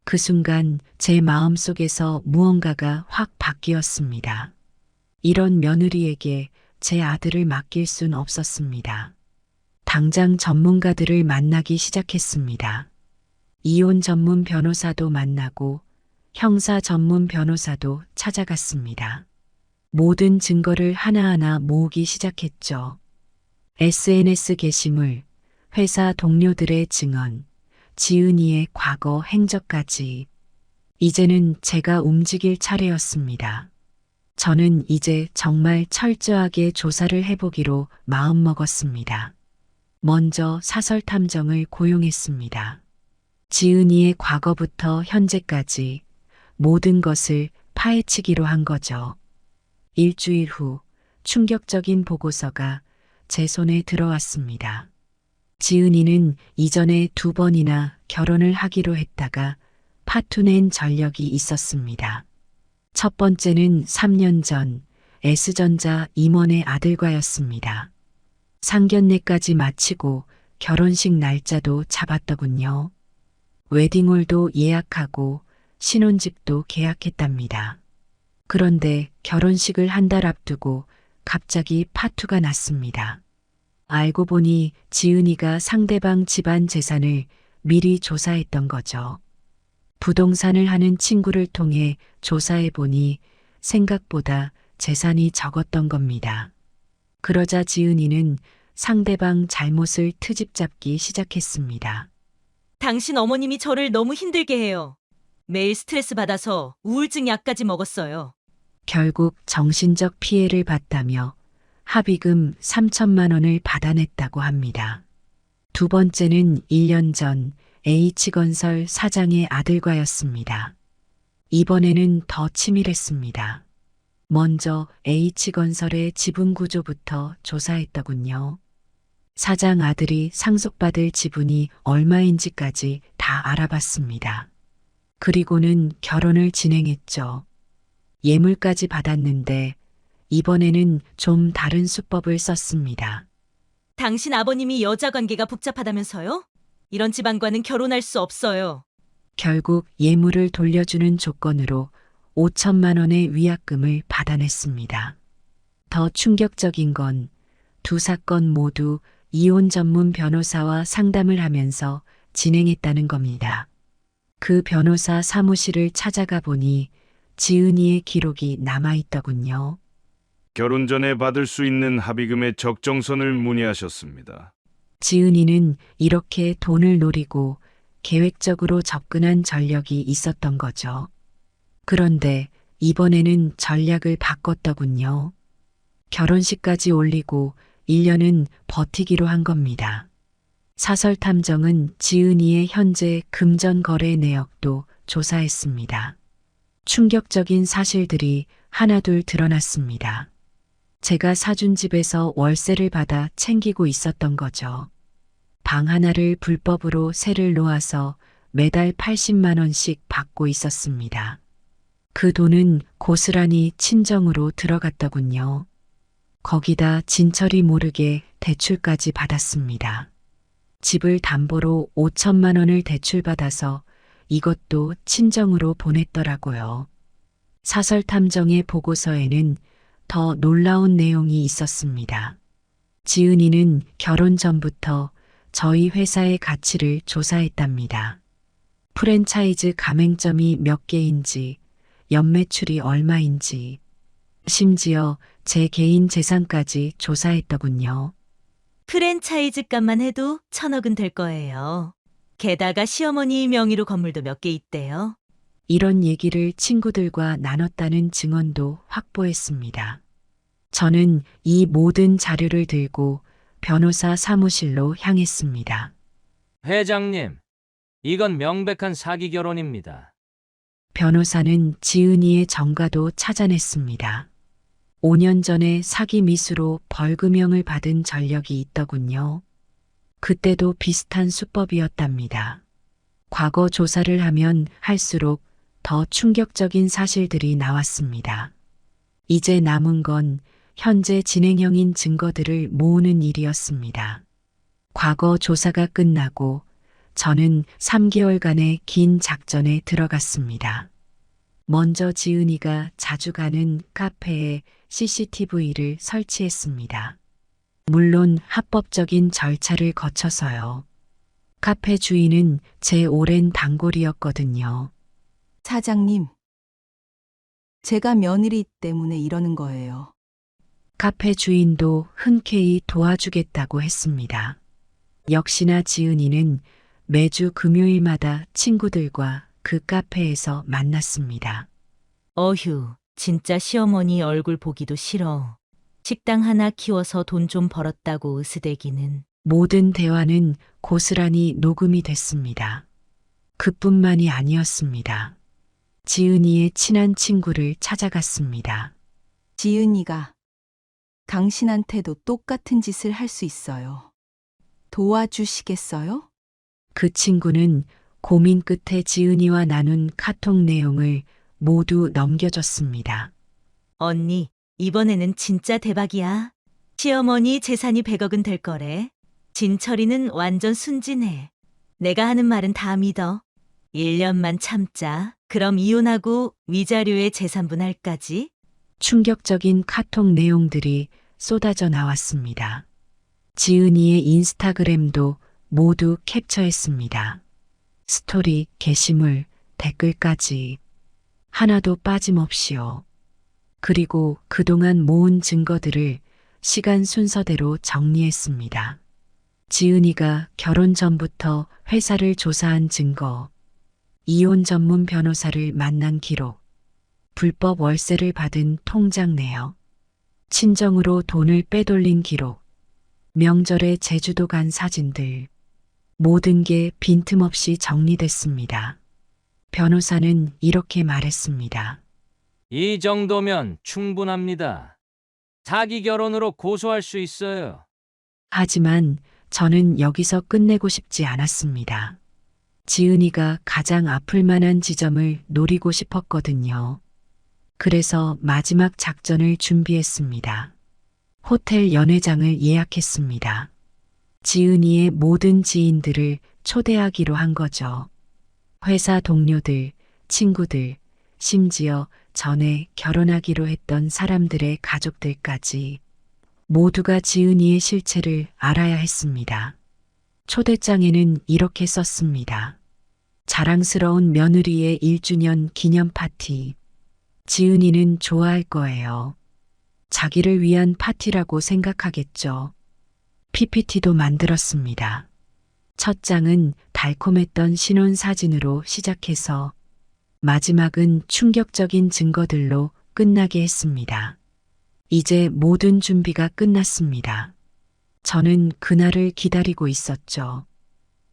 그 순간 제 마음속에서 무언가가 확 바뀌었습니다. 이런 며느리에게 제 아들을 맡길 순 없었습니다. 당장 전문가들을 만나기 시작했습니다. 이혼 전문 변호사도 만나고 형사 전문 변호사도 찾아갔습니다. 모든 증거를 하나하나 모으기 시작했죠. SNS 게시물, 회사 동료들의 증언, 지은이의 과거 행적까지. 이제는 제가 움직일 차례였습니다. 저는 이제 정말 철저하게 조사를 해보기로 마음먹었습니다. 먼저 사설 탐정을 고용했습니다. 지은이의 과거부터 현재까지 모든 것을 파헤치기로 한 거죠. 일주일 후 충격적인 보고서가 제 손에 들어왔습니다. 지은이는 이전에 2번이나 결혼을 하기로 했다가 파투낸 전력이 있었습니다. 첫 번째는 3년 전 S전자 임원의 아들과였습니다. 상견례까지 마치고 결혼식 날짜도 잡았더군요. 웨딩홀도 예약하고 신혼집도 계약했답니다. 그런데 결혼식을 한 달 앞두고 갑자기 파투가 났습니다. 알고 보니 지은이가 상대방 집안 재산을 미리 조사했던 거죠. 부동산을 하는 친구를 통해 조사해 보니 생각보다 재산이 적었던 겁니다. 그러자 지은이는 상대방 잘못을 트집 잡기 시작했습니다. 당신 어머님이 저를 너무 힘들게 해요. 매일 스트레스 받아서 우울증 약까지 먹었어요. 결국 정신적 피해를 봤다며 합의금 3천만 원을 받아냈다고 합니다. 두 번째는 1년 전 H건설 사장의 아들과였습니다. 이번에는 더 치밀했습니다. 먼저 H건설의 지분 구조부터 조사했더군요. 사장 아들이 상속받을 지분이 얼마인지까지 다 알아봤습니다. 그리고는 결혼을 진행했죠. 예물까지 받았는데 이번에는 좀 다른 수법을 썼습니다. 당신 아버님이 여자 관계가 복잡하다면서요? 이런 집안과는 결혼할 수 없어요. 결국 예물을 돌려주는 조건으로 5천만 원의 위약금을 받아냈습니다. 더 충격적인 건 두 사건 모두 이혼 전문 변호사와 상담을 하면서 진행했다는 겁니다. 그 변호사 사무실을 찾아가 보니 지은이의 기록이 남아있더군요. 결혼 전에 받을 수 있는 합의금의 적정선을 문의하셨습니다. 지은이는 이렇게 돈을 노리고 계획적으로 접근한 전력이 있었던 거죠. 그런데 이번에는 전략을 바꿨더군요. 결혼식까지 올리고 1년은 버티기로 한 겁니다. 사설 탐정은 지은이의 현재 금전 거래 내역도 조사했습니다. 충격적인 사실들이 하나둘 드러났습니다. 제가 사준 집에서 월세를 받아 챙기고 있었던 거죠. 방 하나를 불법으로 세를 놓아서 매달 80만 원씩 받고 있었습니다. 그 돈은 고스란히 친정으로 들어갔더군요. 거기다 진철이 모르게 대출까지 받았습니다. 집을 담보로 5천만 원을 대출받아서 이것도 친정으로 보냈더라고요. 사설탐정의 보고서에는 더 놀라운 내용이 있었습니다. 지은이는 결혼 전부터 저희 회사의 가치를 조사했답니다. 프랜차이즈 가맹점이 몇 개인지, 연매출이 얼마인지, 심지어 제 개인 재산까지 조사했더군요. 프랜차이즈 값만 해도 1,000억은 될 거예요. 게다가 시어머니 명의로 건물도 몇 개 있대요. 이런 얘기를 친구들과 나눴다는 증언도 확보했습니다. 저는 이 모든 자료를 들고 변호사 사무실로 향했습니다. 회장님, 이건 명백한 사기 결혼입니다. 변호사는 지은이의 정가도 찾아냈습니다. 5년 전에 사기 미수로 벌금형을 받은 전력이 있더군요. 그때도 비슷한 수법이었답니다. 과거 조사를 하면 할수록 더 충격적인 사실들이 나왔습니다. 이제 남은 건 현재 진행형인 증거들을 모으는 일이었습니다. 과거 조사가 끝나고 저는 3개월간의 긴 작전에 들어갔습니다. 먼저 지은이가 자주 가는 카페에 CCTV를 설치했습니다. 물론 합법적인 절차를 거쳐서요. 카페 주인은 제 오랜 단골이었거든요. 사장님, 제가 며느리 때문에 이러는 거예요. 카페 주인도 흔쾌히 도와주겠다고 했습니다. 역시나 지은이는 매주 금요일마다 친구들과 그 카페에서 만났습니다. 어휴, 진짜 시어머니 얼굴 보기도 싫어. 식당 하나 키워서 돈 좀 벌었다고 으스대기는. 모든 대화는 고스란히 녹음이 됐습니다. 그뿐만이 아니었습니다. 지은이의 친한 친구를 찾아갔습니다. 지은이가 당신한테도 똑같은 짓을 할 수 있어요. 도와주시겠어요? 그 친구는 고민 끝에 지은이와 나눈 카톡 내용을 모두 넘겨줬습니다. 언니, 이번에는 진짜 대박이야. 시어머니 재산이 100억은 될 거래. 진철이는 완전 순진해. 내가 하는 말은 다 믿어. 1년만 참자. 그럼 이혼하고 위자료에 재산분할까지? 충격적인 카톡 내용들이 쏟아져 나왔습니다. 지은이의 인스타그램도 모두 캡처했습니다. 스토리, 게시물, 댓글까지 하나도 빠짐없이요. 그리고 그동안 모은 증거들을 시간 순서대로 정리했습니다. 지은이가 결혼 전부터 회사를 조사한 증거, 이혼 전문 변호사를 만난 기록, 불법 월세를 받은 통장 내역, 친정으로 돈을 빼돌린 기록, 명절에 제주도 간 사진들, 모든 게 빈틈없이 정리됐습니다. 변호사는 이렇게 말했습니다. 이 정도면 충분합니다. 사기 결혼으로 고소할 수 있어요. 하지만 저는 여기서 끝내고 싶지 않았습니다. 지은이가 가장 아플 만한 지점을 노리고 싶었거든요. 그래서 마지막 작전을 준비했습니다. 호텔 연회장을 예약했습니다. 지은이의 모든 지인들을 초대하기로 한 거죠. 회사 동료들, 친구들, 심지어 전에 결혼하기로 했던 사람들의 가족들까지 모두가 지은이의 실체를 알아야 했습니다. 초대장에는 이렇게 썼습니다. 자랑스러운 며느리의 1주년 기념 파티. 지은이는 좋아할 거예요. 자기를 위한 파티라고 생각하겠죠. PPT도 만들었습니다. 첫 장은 달콤했던 신혼 사진으로 시작해서 마지막은 충격적인 증거들로 끝나게 했습니다. 이제 모든 준비가 끝났습니다. 저는 그날을 기다리고 있었죠.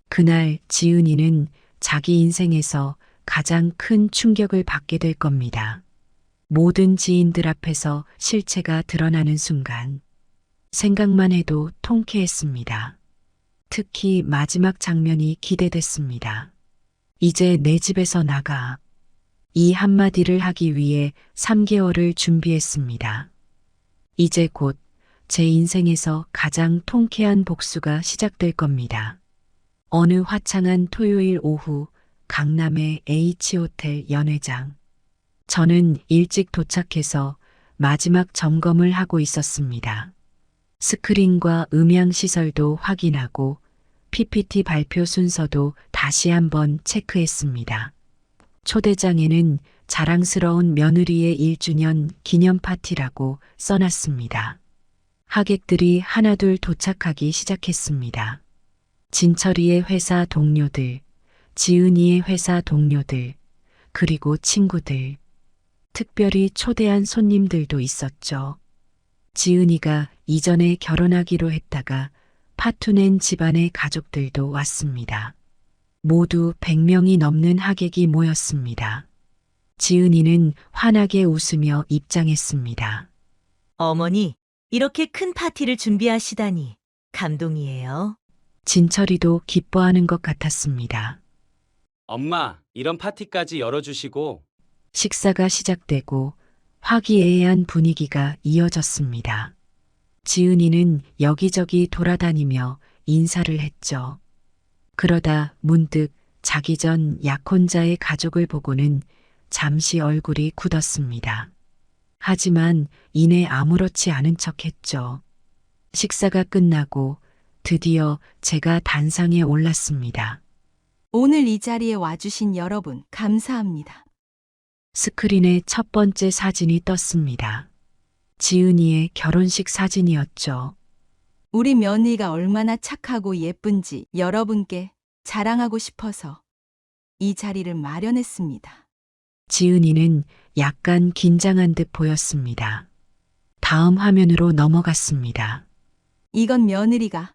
그날 지은이는 자기 인생에서 가장 큰 충격을 받게 될 겁니다. 모든 지인들 앞에서 실체가 드러나는 순간 생각만 해도 통쾌했습니다. 특히 마지막 장면이 기대됐습니다. 이제 내 집에서 나가. 이 한마디를 하기 위해 3개월을 준비했습니다. 이제 곧 제 인생에서 가장 통쾌한 복수가 시작될 겁니다. 어느 화창한 토요일 오후 강남의 H호텔 연회장. 저는 일찍 도착해서 마지막 점검을 하고 있었습니다. 스크린과 음향 시설도 확인하고 PPT 발표 순서도 다시 한번 체크했습니다. 초대장에는 자랑스러운 며느리의 1주년 기념 파티라고 써놨습니다. 하객들이 하나둘 도착하기 시작했습니다. 진철이의 회사 동료들, 지은이의 회사 동료들, 그리고 친구들. 특별히 초대한 손님들도 있었죠. 지은이가 이전에 결혼하기로 했다가 파투낸 집안의 가족들도 왔습니다. 모두 100명이 넘는 하객이 모였습니다. 지은이는 환하게 웃으며 입장했습니다. 어머니, 이렇게 큰 파티를 준비하시다니 감동이에요. 진철이도 기뻐하는 것 같았습니다. 엄마, 이런 파티까지 열어주시고. 식사가 시작되고 화기애애한 분위기가 이어졌습니다. 지은이는 여기저기 돌아다니며 인사를 했죠. 그러다 문득 자기 전 약혼자의 가족을 보고는 잠시 얼굴이 굳었습니다. 하지만 이내 아무렇지 않은 척했죠. 식사가 끝나고 드디어 제가 단상에 올랐습니다. 오늘 이 자리에 와주신 여러분 감사합니다. 스크린에 첫 번째 사진이 떴습니다. 지은이의 결혼식 사진이었죠. 우리 며느리가 얼마나 착하고 예쁜지 여러분께 자랑하고 싶어서 이 자리를 마련했습니다. 지은이는 약간 긴장한 듯 보였습니다. 다음 화면으로 넘어갔습니다. 이건 며느리가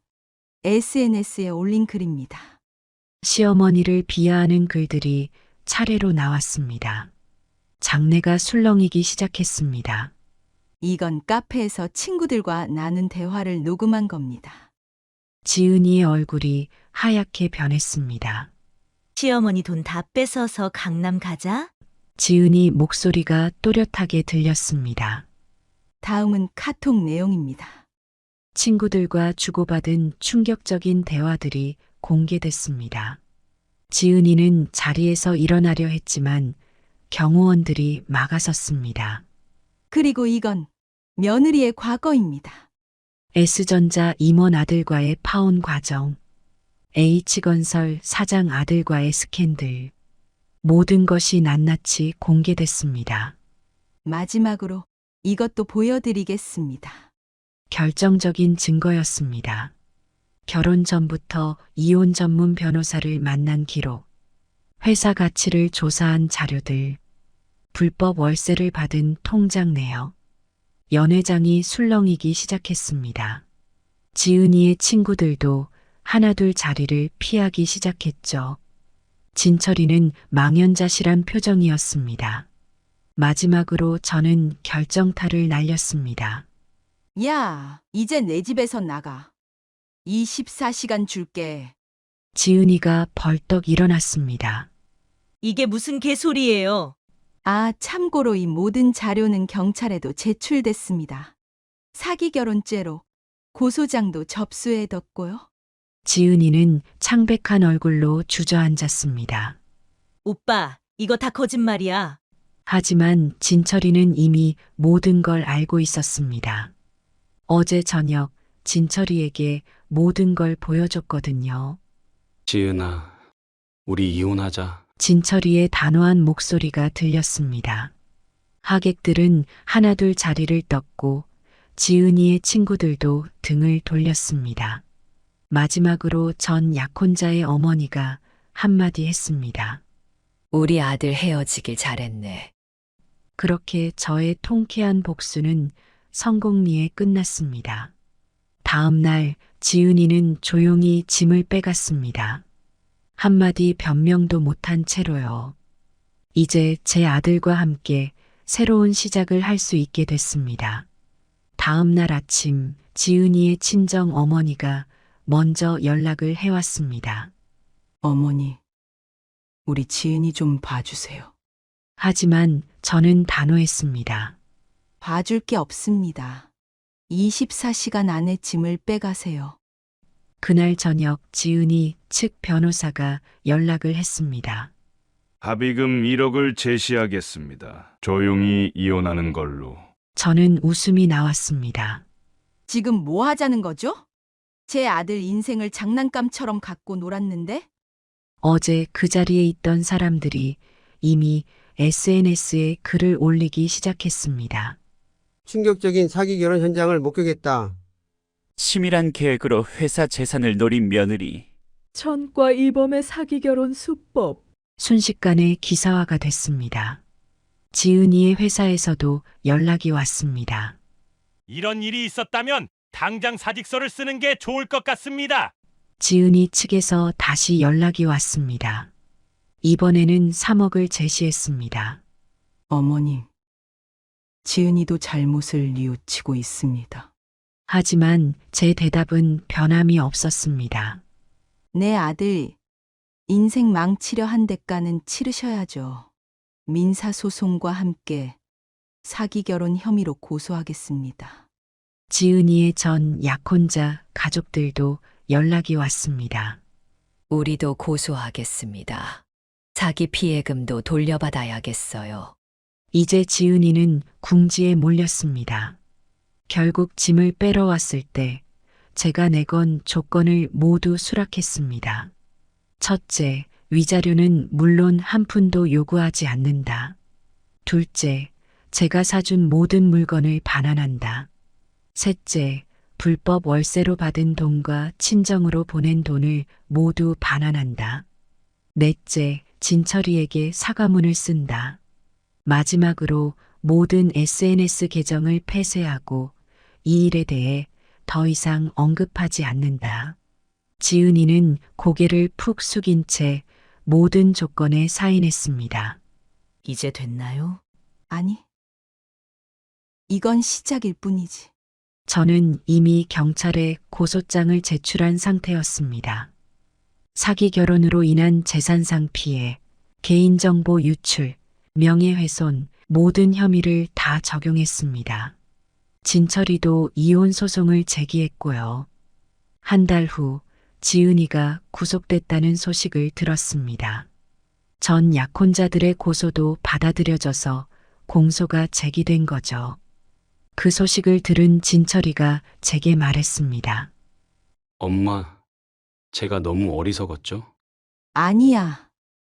SNS에 올린 글입니다. 시어머니를 비하하는 글들이 차례로 나왔습니다. 장내가 술렁이기 시작했습니다. 이건 카페에서 친구들과 나눈 대화를 녹음한 겁니다. 지은이의 얼굴이 하얗게 변했습니다. 시어머니 돈 다 뺏어서 강남 가자? 지은이 목소리가 또렷하게 들렸습니다. 다음은 카톡 내용입니다. 친구들과 주고받은 충격적인 대화들이 공개됐습니다. 지은이는 자리에서 일어나려 했지만 경호원들이 막아섰습니다. 그리고 이건 며느리의 과거입니다. S전자 임원 아들과의 파혼 과정, H건설 사장 아들과의 스캔들, 모든 것이 낱낱이 공개됐습니다. 마지막으로 이것도 보여드리겠습니다. 결정적인 증거였습니다. 결혼 전부터 이혼 전문 변호사를 만난 기록, 회사 가치를 조사한 자료들, 불법 월세를 받은 통장 내역, 연회장이 술렁이기 시작했습니다. 지은이의 친구들도 하나둘 자리를 피하기 시작했죠. 진철이는 망연자실한 표정이었습니다. 마지막으로 저는 결정타를 날렸습니다. 야, 이제 내 집에서 나가. 24시간 줄게. 지은이가 벌떡 일어났습니다. 이게 무슨 개소리예요? 아, 참고로 이 모든 자료는 경찰에도 제출됐습니다. 사기 결혼죄로 고소장도 접수해뒀고요. 지은이는 창백한 얼굴로 주저앉았습니다. 오빠, 이거 다 거짓말이야. 하지만 진철이는 이미 모든 걸 알고 있었습니다. 어제 저녁 진철이에게 모든 걸 보여줬거든요. 지은아, 우리 이혼하자. 진철이의 단호한 목소리가 들렸습니다. 하객들은 하나둘 자리를 떴고 지은이의 친구들도 등을 돌렸습니다. 마지막으로 전 약혼자의 어머니가 한마디 했습니다. 우리 아들 헤어지길 잘했네. 그렇게 저의 통쾌한 복수는 성공리에 끝났습니다. 다음 날 지은이는 조용히 짐을 빼갔습니다. 한마디 변명도 못한 채로요. 이제 제 아들과 함께 새로운 시작을 할 수 있게 됐습니다. 다음 날 아침 지은이의 친정 어머니가 먼저 연락을 해왔습니다. 어머니, 우리 지은이 좀 봐주세요. 하지만 저는 단호했습니다. 봐줄 게 없습니다. 24시간 안에 짐을 빼가세요. 그날 저녁 지은이 측 변호사가 연락을 했습니다. 합의금 1억을 제시하겠습니다. 조용히 이혼하는 걸로. 저는 웃음이 나왔습니다. 지금 뭐 하자는 거죠? 제 아들 인생을 장난감처럼 갖고 놀았는데? 어제 그 자리에 있던 사람들이 이미 SNS에 글을 올리기 시작했습니다. 충격적인 사기 결혼 현장을 목격했다. 치밀한 계획으로 회사 재산을 노린 며느리. 전과 이범의 사기 결혼 수법. 순식간에 기사화가 됐습니다. 지은이의 회사에서도 연락이 왔습니다. 이런 일이 있었다면 당장 사직서를 쓰는 게 좋을 것 같습니다. 지은이 측에서 다시 연락이 왔습니다. 이번에는 3억을 제시했습니다. 어머님, 지은이도 잘못을 뉘우치고 있습니다. 하지만 제 대답은 변함이 없었습니다. 내 아들 인생 망치려 한 대가는 치르셔야죠. 민사소송과 함께 사기 결혼 혐의로 고소하겠습니다. 지은이의 전 약혼자 가족들도 연락이 왔습니다. 우리도 고소하겠습니다. 사기 피해금도 돌려받아야겠어요. 이제 지은이는 궁지에 몰렸습니다. 결국 짐을 빼러 왔을 때 제가 내건 조건을 모두 수락했습니다. 첫째, 위자료는 물론 한 푼도 요구하지 않는다. 둘째, 제가 사준 모든 물건을 반환한다. 셋째, 불법 월세로 받은 돈과 친정으로 보낸 돈을 모두 반환한다. 넷째, 진철이에게 사과문을 쓴다. 마지막으로 모든 SNS 계정을 폐쇄하고 이 일에 대해 더 이상 언급하지 않는다. 지은이는 고개를 푹 숙인 채 모든 조건에 사인했습니다. 이제 됐나요? 아니, 이건 시작일 뿐이지. 저는 이미 경찰에 고소장을 제출한 상태였습니다. 사기 결혼으로 인한 재산상 피해, 개인정보 유출, 명예훼손, 모든 혐의를 다 적용했습니다. 진철이도 이혼 소송을 제기했고요. 한 달 후 지은이가 구속됐다는 소식을 들었습니다. 전 약혼자들의 고소도 받아들여져서 공소가 제기된 거죠. 그 소식을 들은 진철이가 제게 말했습니다. 엄마, 제가 너무 어리석었죠? 아니야.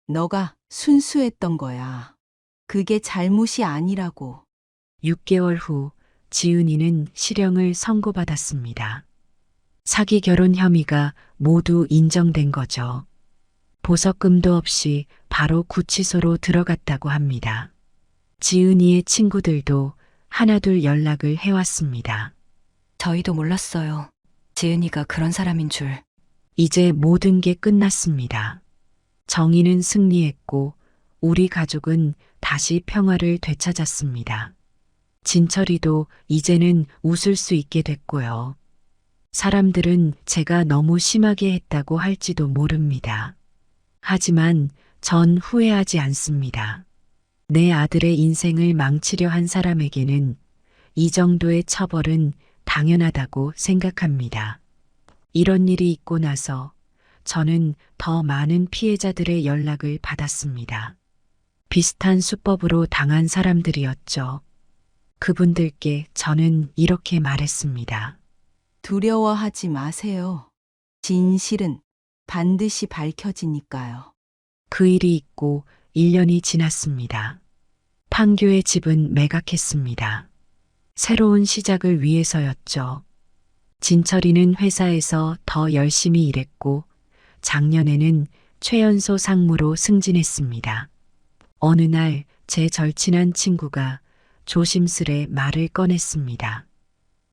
너가 순수했던 거야. 그게 잘못이 아니라고. 6개월 후 지은이는 실형을 선고받았습니다. 사기 결혼 혐의가 모두 인정된 거죠. 보석금도 없이 바로 구치소로 들어갔다고 합니다. 지은이의 친구들도 하나둘 연락을 해왔습니다. 저희도 몰랐어요. 지은이가 그런 사람인 줄. 이제 모든 게 끝났습니다. 정의는 승리했고 우리 가족은 다시 평화를 되찾았습니다. 진철이도 이제는 웃을 수 있게 됐고요. 사람들은 제가 너무 심하게 했다고 할지도 모릅니다. 하지만 전 후회하지 않습니다. 내 아들의 인생을 망치려 한 사람에게는 이 정도의 처벌은 당연하다고 생각합니다. 이런 일이 있고 나서 저는 더 많은 피해자들의 연락을 받았습니다. 비슷한 수법으로 당한 사람들이었죠. 그분들께 저는 이렇게 말했습니다. 두려워하지 마세요. 진실은 반드시 밝혀지니까요. 그 일이 있고 1년이 지났습니다. 판교의 집은 매각했습니다. 새로운 시작을 위해서였죠. 진철이는 회사에서 더 열심히 일했고 작년에는 최연소 상무로 승진했습니다. 어느 날 제 절친한 친구가 조심스레 말을 꺼냈습니다.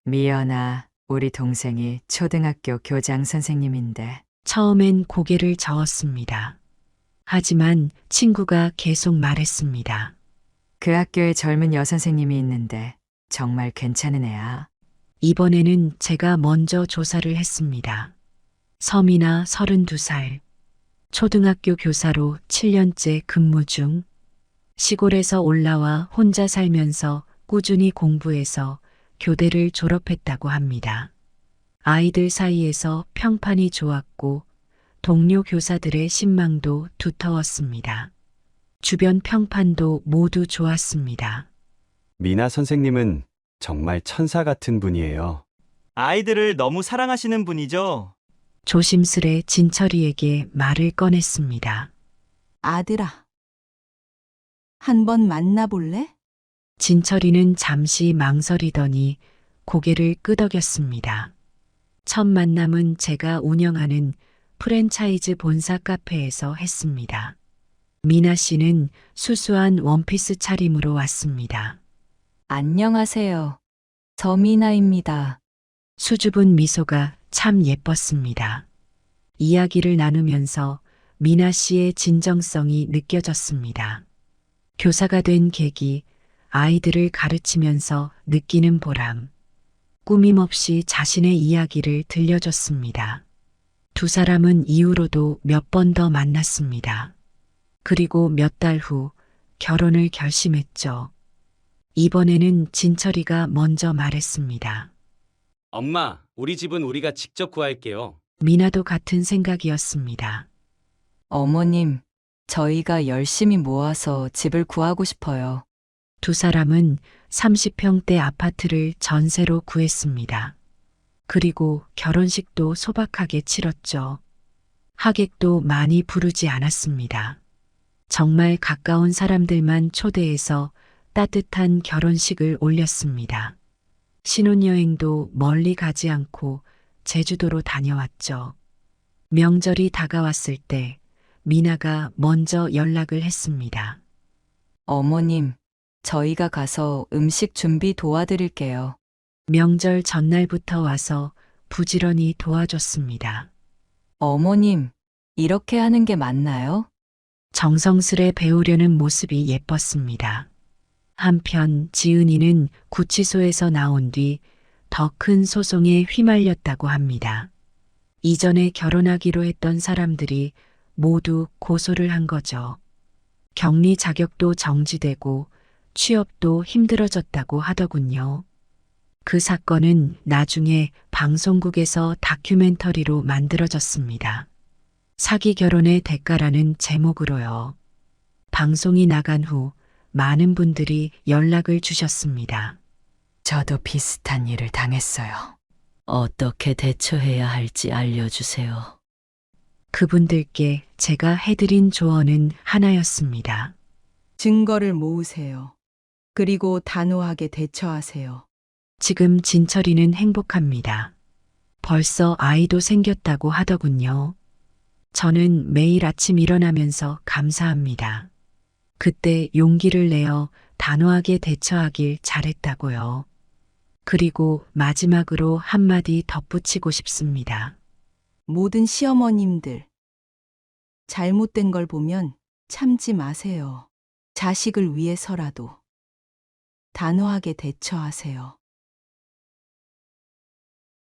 미연아, 우리 동생이 초등학교 교장 선생님인데. 처음엔 고개를 저었습니다. 하지만 친구가 계속 말했습니다. 그 학교에 젊은 여선생님이 있는데 정말 괜찮은 애야. 이번에는 제가 먼저 조사를 했습니다. 서미나 32살. 초등학교 교사로 7년째 근무 중. 시골에서 올라와 혼자 살면서 꾸준히 공부해서 교대를 졸업했다고 합니다. 아이들 사이에서 평판이 좋았고 동료 교사들의 신망도 두터웠습니다. 주변 평판도 모두 좋았습니다. 미나 선생님은 정말 천사 같은 분이에요. 아이들을 너무 사랑하시는 분이죠? 조심스레 진철이에게 말을 꺼냈습니다. 아들아, 한번 만나볼래? 진철이는 잠시 망설이더니 고개를 끄덕였습니다. 첫 만남은 제가 운영하는 프랜차이즈 본사 카페에서 했습니다. 미나 씨는 수수한 원피스 차림으로 왔습니다. 안녕하세요. 서미나입니다. 수줍은 미소가 참 예뻤습니다. 이야기를 나누면서 미나 씨의 진정성이 느껴졌습니다. 교사가 된 계기, 아이들을 가르치면서 느끼는 보람, 꾸밈없이 자신의 이야기를 들려줬습니다. 두 사람은 이후로도 몇 번 더 만났습니다. 그리고 몇 달 후 결혼을 결심했죠. 이번에는 진철이가 먼저 말했습니다. 엄마, 우리 집은 우리가 직접 구할게요. 미나도 같은 생각이었습니다. 어머님, 저희가 열심히 모아서 집을 구하고 싶어요. 두 사람은 30평대 아파트를 전세로 구했습니다. 그리고 결혼식도 소박하게 치렀죠. 하객도 많이 부르지 않았습니다. 정말 가까운 사람들만 초대해서 따뜻한 결혼식을 올렸습니다. 신혼여행도 멀리 가지 않고 제주도로 다녀왔죠. 명절이 다가왔을 때 미나가 먼저 연락을 했습니다. 어머님, 저희가 가서 음식 준비 도와드릴게요. 명절 전날부터 와서 부지런히 도와줬습니다. 어머님, 이렇게 하는 게 맞나요? 정성스레 배우려는 모습이 예뻤습니다. 한편 지은이는 구치소에서 나온 뒤 더 큰 소송에 휘말렸다고 합니다. 이전에 결혼하기로 했던 사람들이 모두 고소를 한 거죠. 격리 자격도 정지되고 취업도 힘들어졌다고 하더군요. 그 사건은 나중에 방송국에서 다큐멘터리로 만들어졌습니다. 사기 결혼의 대가라는 제목으로요. 방송이 나간 후 많은 분들이 연락을 주셨습니다. 저도 비슷한 일을 당했어요. 어떻게 대처해야 할지 알려주세요. 그분들께 제가 해드린 조언은 하나였습니다. 증거를 모으세요. 그리고 단호하게 대처하세요. 지금 진철이는 행복합니다. 벌써 아이도 생겼다고 하더군요. 저는 매일 아침 일어나면서 감사합니다. 그때 용기를 내어 단호하게 대처하길 잘했다고요. 그리고 마지막으로 한마디 덧붙이고 싶습니다. 모든 시어머님들, 잘못된 걸 보면 참지 마세요. 자식을 위해서라도 단호하게 대처하세요.